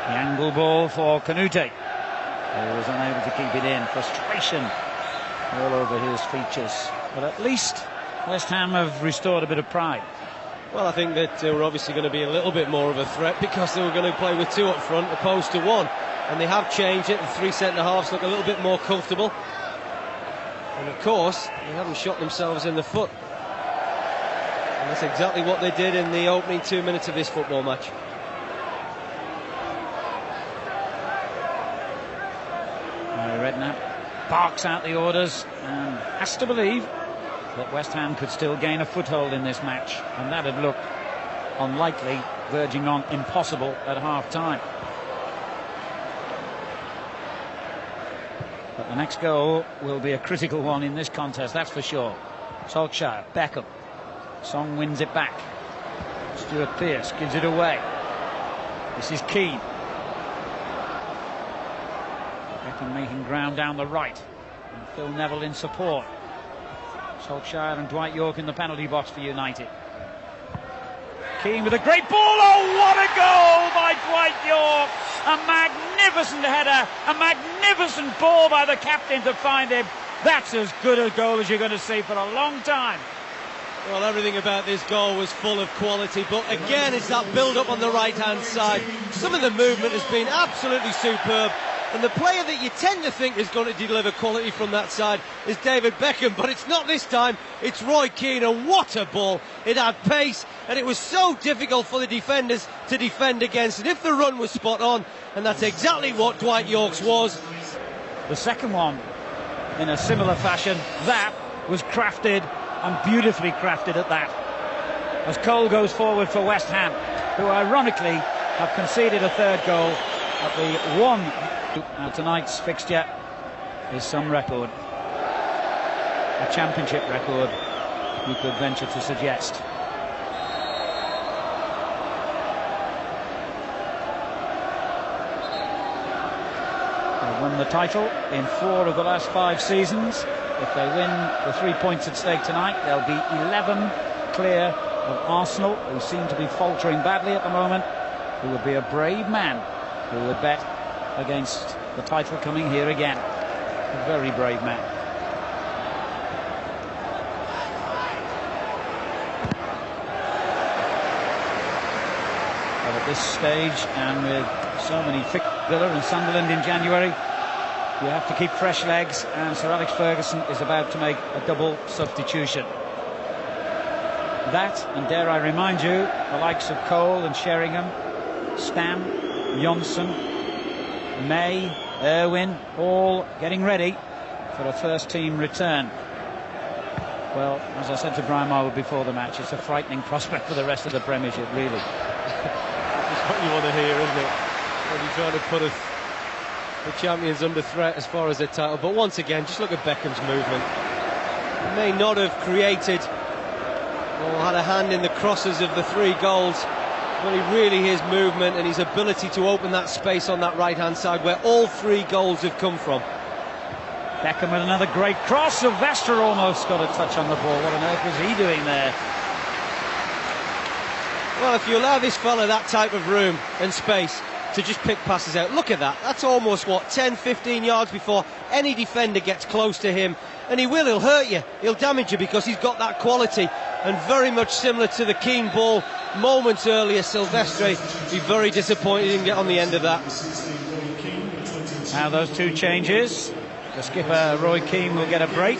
The angle ball for Canute. He was unable to keep it in. Frustration all over his features. But at least West Ham have restored a bit of pride. Well, I think that they were obviously going to be a little bit more of a threat because they were going to play with two up front opposed to one. And they have changed it. The three centre-halves look a little bit more comfortable. And of course, they haven't shot themselves in the foot. And that's exactly what they did in the opening 2 minutes of this football match. Redknapp barks out the orders and has to believe that West Ham could still gain a foothold in this match, and that had looked unlikely, verging on impossible at half-time. But the next goal will be a critical one in this contest, that's for sure. Solskjaer, Beckham. Song wins it back. Stuart Pearce gives it away. This is Keane. Beckham making ground down the right. And Phil Neville in support. Solskjaer and Dwight Yorke in the penalty box for United. Keane with a great ball. Oh, what a goal by Dwight Yorke! A magnificent header, a magnificent ball by the captain to find him. That's as good a goal as you're going to see for a long time. Well, everything about this goal was full of quality, but again, it's that build-up on the right-hand side. Some of the movement has been absolutely superb. And the player that you tend to think is going to deliver quality from that side is David Beckham, but it's not this time, it's Roy Keane, and what a ball. It had pace, and it was so difficult for the defenders to defend against, and if the run was spot on, and that's exactly what Dwight Yorke's was. The second one, in a similar fashion, that was crafted, and beautifully crafted at that. As Cole goes forward for West Ham, who ironically have conceded a third goal at the one. Now tonight's fixture is some record, a championship record, you could venture to suggest. They've won the title in 4 of the last 5 seasons. If they win the 3 points at stake tonight, they'll be 11 clear of Arsenal, who seem to be faltering badly at the moment, who would be a brave man who would bet against the title coming here again. A very brave man. But at this stage, and with so many Villa and Sunderland in January. You have to keep fresh legs, and Sir Alex Ferguson is about to make a double substitution. That, and dare I remind you, the likes of Cole and Sheringham, Stam, Johnson, May, Irwin, all getting ready for a first-team return. Well, as I said to Brian Marwood before the match, it's a frightening prospect for the rest of the Premiership, really. That's what you want to hear, isn't it? When you're trying to put the champions under threat as far as their title. But once again, just look at Beckham's movement. He may not have created or had a hand in the crosses of the 3 goals, but he really, his movement and his ability to open that space on that right-hand side where all 3 goals have come from. Beckham with another great cross. Sylvester almost got a touch on the ball. What on earth was he doing there? Well, if you allow this fella that type of room and space to just pick passes out, look at that. That's almost, what, 10, 15 yards before any defender gets close to him. And he'll hurt you, he'll damage you, because he's got that quality. And very much similar to the Keane ball moments earlier, Silvestre be very disappointed he didn't get on the end of that. Now those 2 changes. The skipper, Roy Keane, will get a break.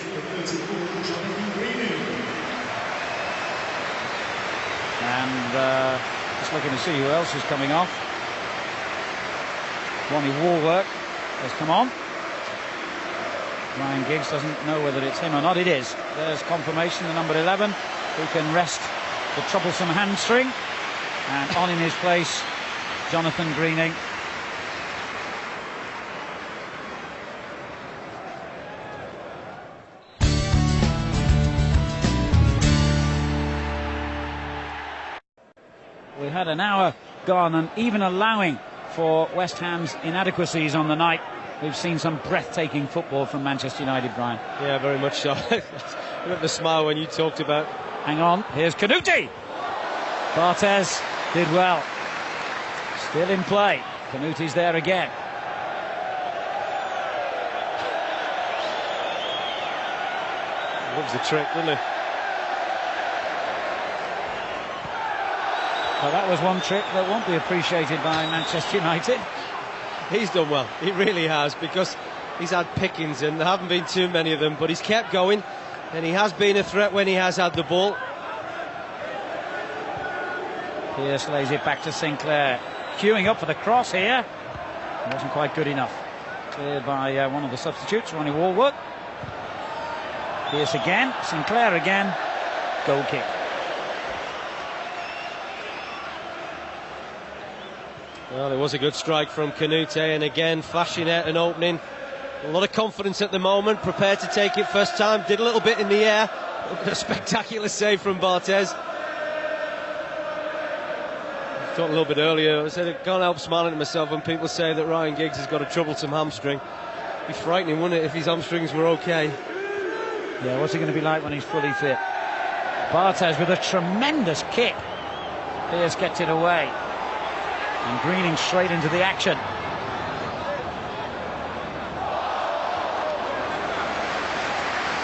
And just looking to see who else is coming off. Ronnie Warwork has come on. Ryan Giggs doesn't know whether it's him or not. It is. There's confirmation, the number 11, who can rest the troublesome hamstring. And on in his place, Jonathan Greening. We had an hour gone, and even allowing for West Ham's inadequacies on the night, we've seen some breathtaking football from Manchester United, Brian. Yeah, very much so. Look at the smile when you talked about. Hang on, here's Canuti. Barthez did well. Still in play. Canuti's there again. Loves the trick, doesn't he? Well, that was one trick that won't be appreciated by Manchester United. He's done well, he really has, because he's had pickings and there haven't been too many of them, but he's kept going and he has been a threat when he has had the ball. Pearce lays it back to Sinclair, queuing up for the cross here. It wasn't quite good enough. Cleared by one of the substitutes, Ronnie Warwood. Pearce again, Sinclair again, goal kick. Well, there was a good strike from Canute, and again flashing out an opening. A lot of confidence at the moment, prepared to take it first time. Did a little bit in the air. A spectacular save from Barthez. I talked a little bit earlier, I said I can't help smiling at myself when people say that Ryan Giggs has got a troublesome hamstring. It'd be frightening, wouldn't it, if his hamstrings were okay? Yeah, what's it going to be like when he's fully fit? Barthez with a tremendous kick. Pearce gets it away. And Greening straight into the action.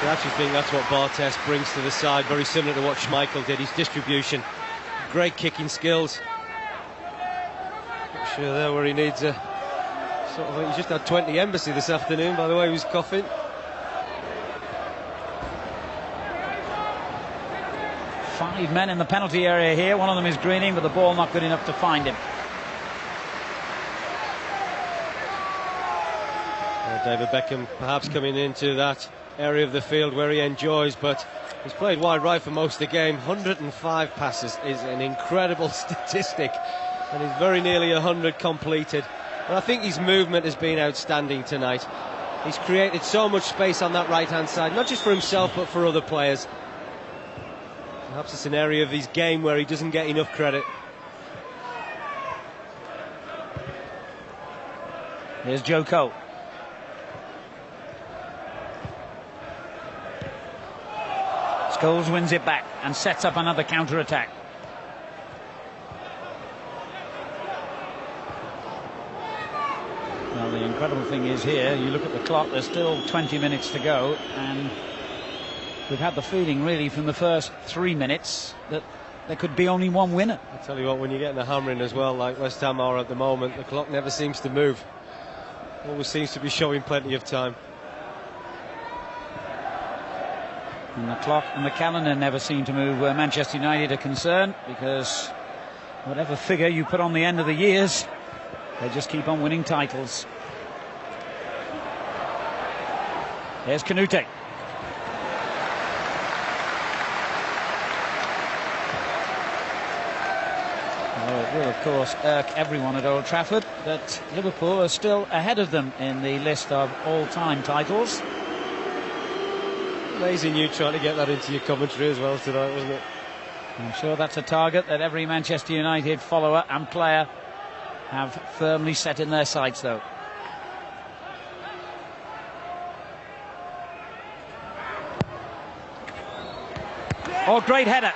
I actually think that's what Barthez brings to the side, very similar to what Schmeichel did, his distribution. Great kicking skills. Not sure there where he needs a sort of, he just had 20 Embassy this afternoon, by the way he was coughing. Five men in the penalty area here. One of them is Greening, but the ball not good enough to find him. David Beckham perhaps coming into that area of the field where he enjoys, but he's played wide right for most of the game. 105 passes is an incredible statistic, and he's very nearly 100 completed. And I think his movement has been outstanding tonight. He's created so much space on that right-hand side, not just for himself but for other players. Perhaps it's an area of his game where he doesn't get enough credit. Here's Joe Cole. Scholes wins it back and sets up another counter-attack. Well, the incredible thing is here, you look at the clock, there's still 20 minutes to go, and we've had the feeling really from the first 3 minutes that there could be only one winner. I tell you what, when you're getting a hammering as well, like West Ham are at the moment, the clock never seems to move. Always seems to be showing plenty of time. And the clock and the calendar never seem to move where Manchester United are concerned, because whatever figure you put on the end of the years, they just keep on winning titles. Here's Kanouté. Well, it will, of course, irk everyone at Old Trafford, but Liverpool are still ahead of them in the list of all-time titles. Amazing you trying to get that into your commentary as well tonight, wasn't it? I'm sure that's a target that every Manchester United follower and player have firmly set in their sights, though. Oh, great header.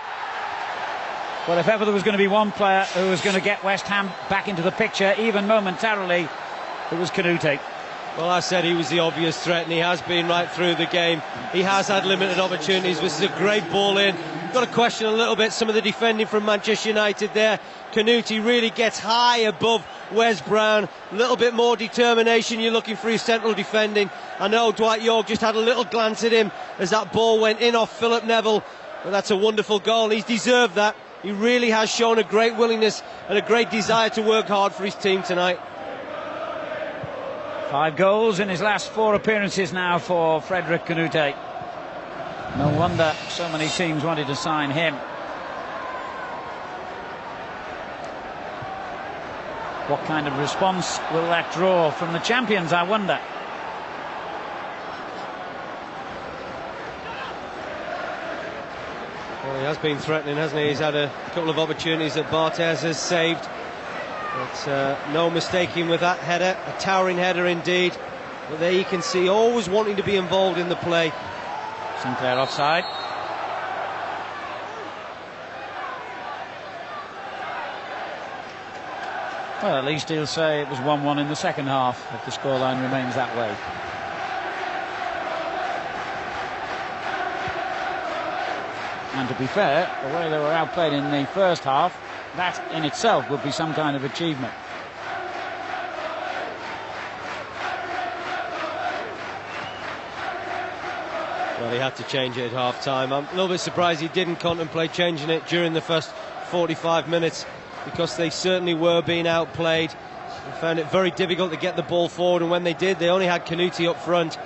Well, if ever there was going to be one player who was going to get West Ham back into the picture, even momentarily, it was Kanouté. Well, I said he was the obvious threat, and he has been right through the game. He has had limited opportunities. This is a great ball in. Got to question a little bit some of the defending from Manchester United there. Kanouté really gets high above Wes Brown. A little bit more determination. You're looking for his central defending. I know Dwight York just had a little glance at him as that ball went in off Philip Neville. But that's a wonderful goal, and he's deserved that. He really has shown a great willingness and a great desire to work hard for his team tonight. 5 goals in his last 4 appearances now for Frédéric Kanouté. No wonder so many teams wanted to sign him. What kind of response will that draw from the champions, I wonder? Well, he has been threatening, hasn't he? He's had a couple of opportunities that Barthez has saved. But no mistaking with that header, a towering header indeed. But there you can see, always wanting to be involved in the play. Sinclair offside. Well, at least he'll say it was 1-1 in the second half if the scoreline remains that way. And to be fair, the way they were outplayed in the first half, that in itself would be some kind of achievement. Well, he had to change it at half-time. I'm a little bit surprised he didn't contemplate changing it during the first 45 minutes, because they certainly were being outplayed. They found it very difficult to get the ball forward, and when they did, they only had Kanouté up front.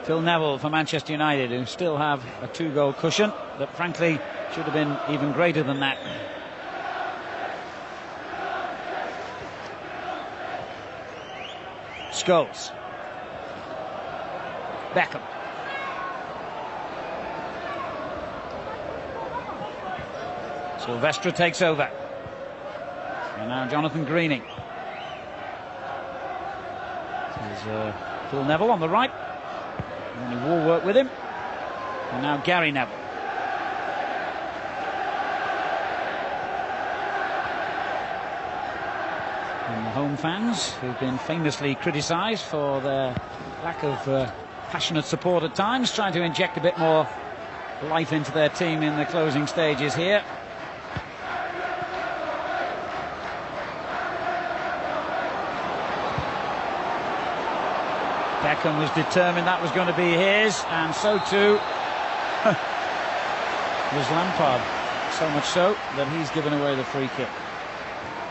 Phil Neville for Manchester United, who still have a 2-goal cushion that frankly should have been even greater than that. Scholes. Beckham. Silvestre takes over. And now Jonathan Greening. There's Phil Neville on the right. Ronnie Woolwork with him. And now Gary Neville. And the home fans, who've been famously criticised for their lack of passionate support at times, trying to inject a bit more life into their team in the closing stages here. Beckham was determined that was going to be his, and so too was Lampard. So much so that he's given away the free kick.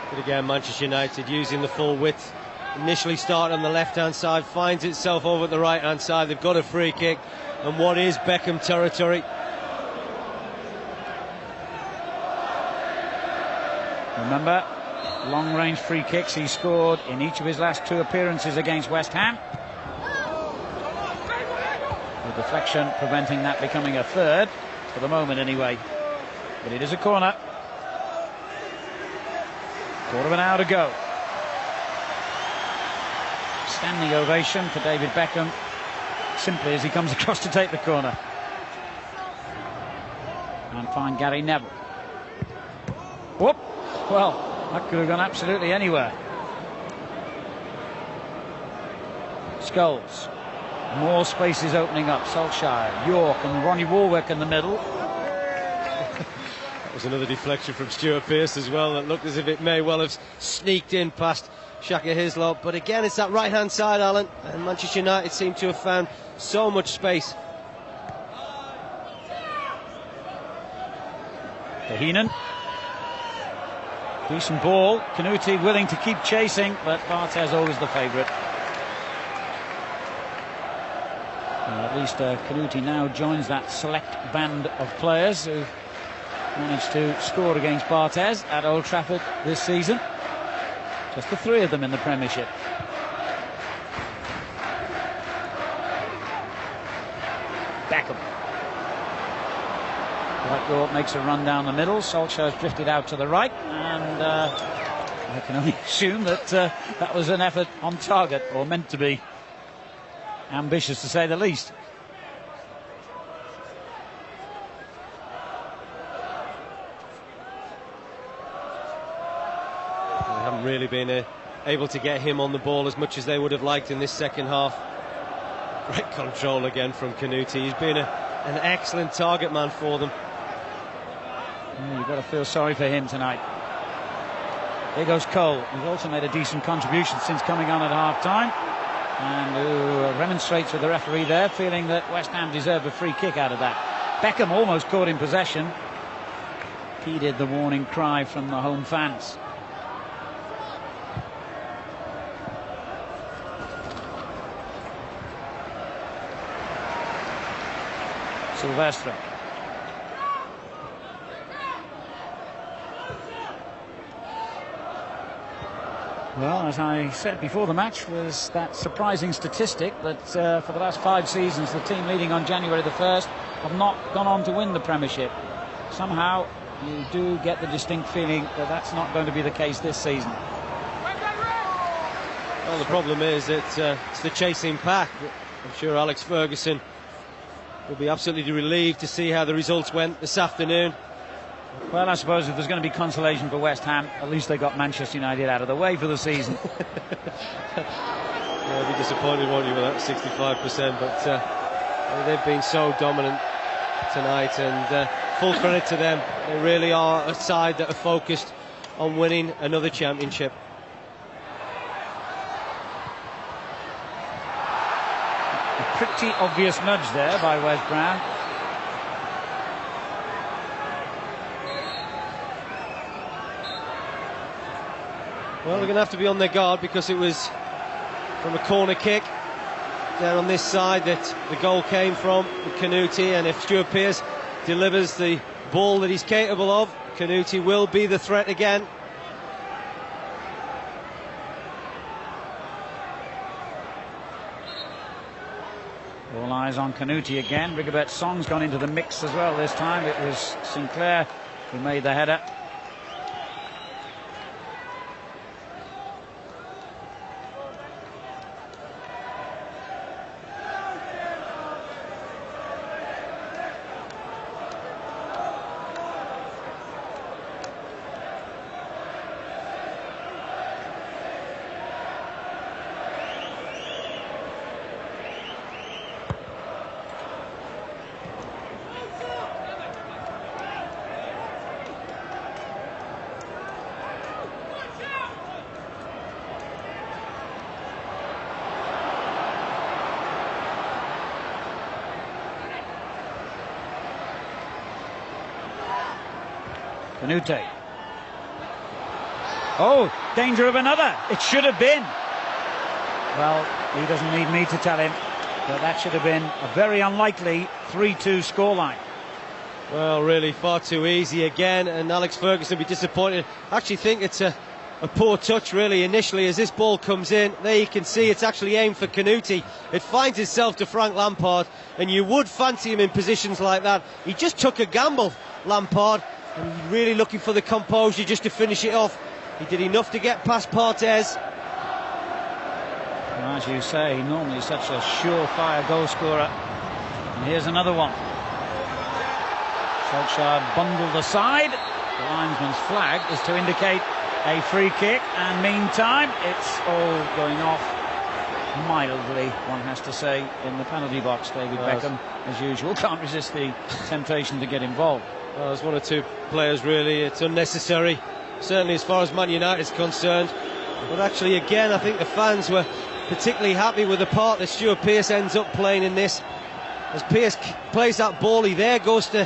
But again, Manchester United using the full width. Initially started on the left-hand side, finds itself over at the right-hand side. They've got a free kick, and what is Beckham territory? Remember, long-range free kicks he scored in each of his last 2 appearances against West Ham. The deflection preventing that becoming a third, for the moment anyway. But it is a corner. Quarter of an hour to go. Standing ovation for David Beckham, simply as he comes across to take the corner. And find Gary Neville. Whoop! Well, that could have gone absolutely anywhere. Scholes. More spaces opening up. Solskjaer, York and Ronnie Warwick in the middle. That was another deflection from Stuart Pearce as well that looked as if it may well have sneaked in past Shaka Hislop. But again, it's that right-hand side, Alan, and Manchester United seem to have found so much space. Heenan. Decent ball. Kanuti willing to keep chasing, but Barthez always the favourite. At least Kanuti now joins that select band of players who managed to score against Barthez at Old Trafford this season. Just the three of them in the Premiership. Beckham. Whitegorp makes a run down the middle. Solskjaer's drifted out to the right, and I can only assume that that was an effort on target, or meant to be. Ambitious, to say the least. They haven't really been able to get him on the ball as much as they would have liked in this second half. Great control again from Kanuti. He's been an excellent target man for them. You've got to feel sorry for him tonight. Here goes Cole, who's also made a decent contribution since coming on at half-time, and who remonstrates with the referee there, feeling that West Ham deserved a free kick out of that. Beckham almost caught in possession. Heeded the warning cry from the home fans. Silvestre. Well, as I said before the match, was that surprising statistic that for the last 5 seasons the team leading on January the 1st have not gone on to win the Premiership. Somehow you do get the distinct feeling that that's not going to be the case this season. Well, the problem is that it's the chasing pack. I'm sure Alex Ferguson will be absolutely relieved to see how the results went this afternoon. Well, I suppose if there's going to be consolation for West Ham, at least they got Manchester United out of the way for the season. Yeah, I'd be disappointed, won't you, with that 65%, but they've been so dominant tonight, and full credit to them. They really are a side that are focused on winning another championship. A pretty obvious nudge there by Wes Brown. Well, they're going to have to be on their guard, because it was from a corner kick down on this side that the goal came from, with Kanuti, and if Stuart Pearce delivers the ball that he's capable of, Kanuti will be the threat again. All eyes on Kanuti again. Rigobert Song's gone into the mix as well this time. It was Sinclair who made the header. Kanute. Oh, danger of another. It should have been. Well, he doesn't need me to tell him, but that should have been a very unlikely 3-2 scoreline. Well, really far too easy again, and Alex Ferguson will be disappointed. I actually think it's a poor touch, really, initially, as this ball comes in. There you can see it's actually aimed for Kanuti. It finds itself to Frank Lampard, and you would fancy him in positions like that. He just took a gamble, Lampard, and really looking for the composure just to finish it off. He did enough to get past Barthez. Well, as you say, normally such a surefire goal scorer. And here's another one. Solskjaer bundled aside. The linesman's flag is to indicate a free kick, and meantime it's all going off mildly, one has to say, in the penalty box. David Beckham, as usual, can't resist the temptation to get involved. Well, there's one or two players, really. It's unnecessary, certainly as far as Man United is concerned. But actually, again, I think the fans were particularly happy with the part that Stuart Pearce ends up playing in this. As Pearce plays that ball, he there goes to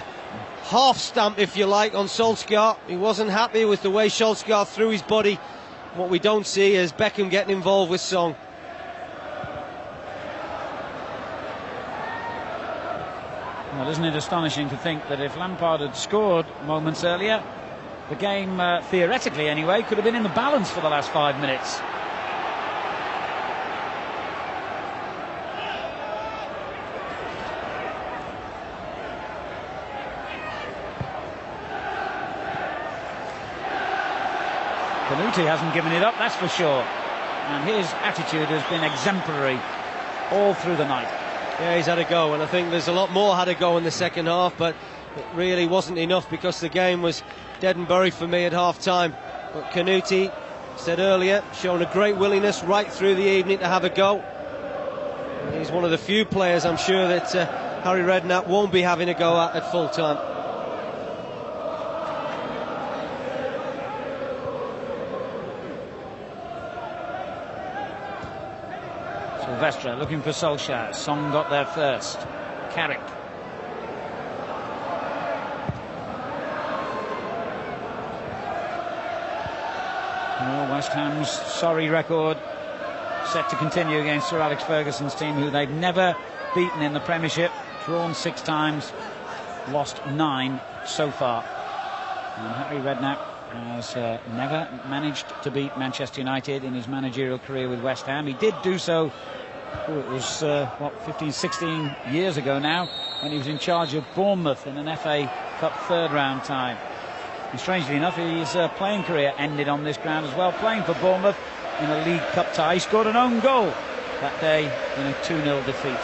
half stamp, if you like, on Solskjaer. He wasn't happy with the way Solskjaer threw his body. What we don't see is Beckham getting involved with Song. Well, isn't it astonishing to think that if Lampard had scored moments earlier, the game, theoretically anyway, could have been in the balance for the last 5 minutes. Kanuti hasn't given it up, that's for sure. And his attitude has been exemplary all through the night. Yeah, he's had a go, and I think there's a lot more had a go in the second half, but it really wasn't enough because the game was dead and buried for me at half-time. But Kanuti, said earlier, shown a great willingness right through the evening to have a go. And he's one of the few players, I'm sure, that Harry Redknapp won't be having a go at full-time. Silvestre looking for Solskjaer. Song got there first. Carrick. Well, West Ham's sorry record set to continue against Sir Alex Ferguson's team, who they've never beaten in the Premiership. Drawn 6 times, lost 9 so far. And Harry Redknapp has never managed to beat Manchester United in his managerial career with West Ham. He did do so, it was 15, 16 years ago now, when he was in charge of Bournemouth in an FA Cup third round tie. And strangely enough, his playing career ended on this ground as well, playing for Bournemouth in a League Cup tie. He scored an own goal that day in a 2-0 defeat.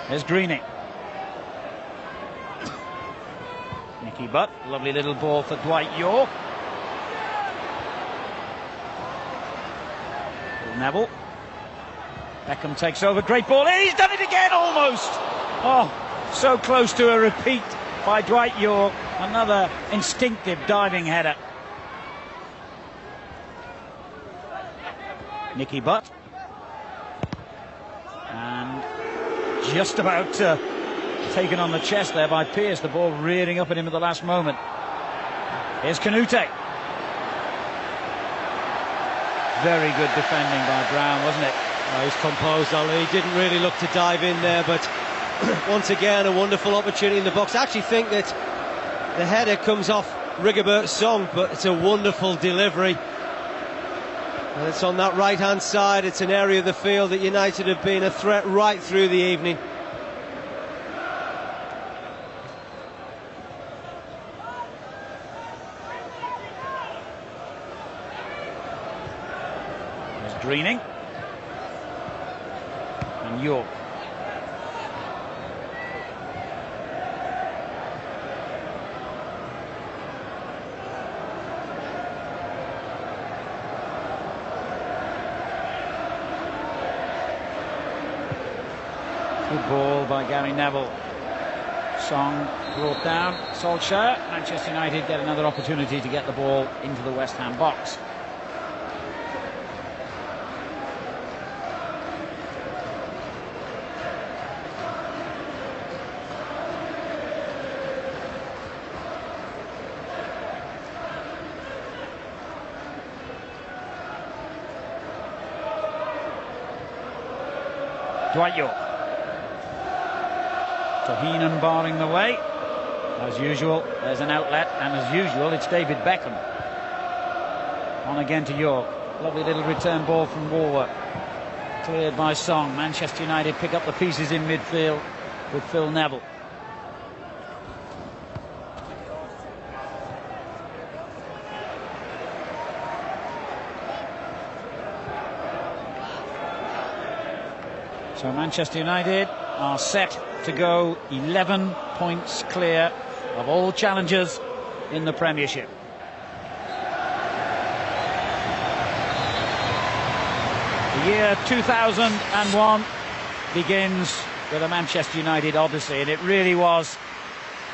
There's Greening. Nicky Butt, lovely little ball for Dwight Yorke. Neville. Beckham takes over, great ball, and he's done it again almost. Oh, so close to a repeat by Dwight Yorke. Another instinctive diving header. Nicky Butt. And just about taken on the chest there by Pearce, the ball rearing up at him at the last moment. Here's Kanute. Very good defending by Brown, wasn't it? Oh, he's composed, Ali. He didn't really look to dive in there, but once again a wonderful opportunity in the box. I actually think that the header comes off Rigobert Song, but it's a wonderful delivery. And it's on that right-hand side. It's an area of the field that United have been a threat right through the evening. There's Greening. And Yorke. Good ball by Gary Neville. Song brought down. Solskjaer. Manchester United get another opportunity to get the ball into the West Ham box. Dwight Yorke. Heenan barring the way. As usual, there's an outlet, and as usual, it's David Beckham. On again to Yorke. Lovely little return ball from Walworth. Cleared by Song. Manchester United pick up the pieces in midfield with Phil Neville. So Manchester United are set to go 11 points clear of all challengers in the Premiership. The year 2001 begins with a Manchester United odyssey, and it really was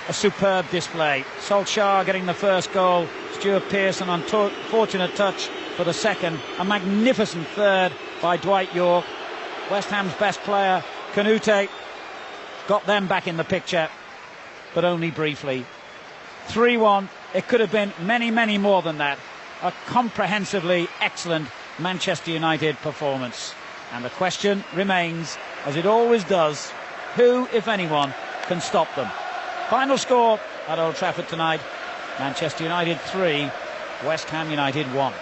a superb display. Solskjaer getting the first goal, Stuart Pearson on fortunate touch for the second, a magnificent third by Dwight Yorke. West Ham's best player, Canute, got them back in the picture, but only briefly. 3-1, it could have been many, many more than that. A comprehensively excellent Manchester United performance. And the question remains, as it always does, who, if anyone, can stop them? Final score at Old Trafford tonight, Manchester United 3, West Ham United 1.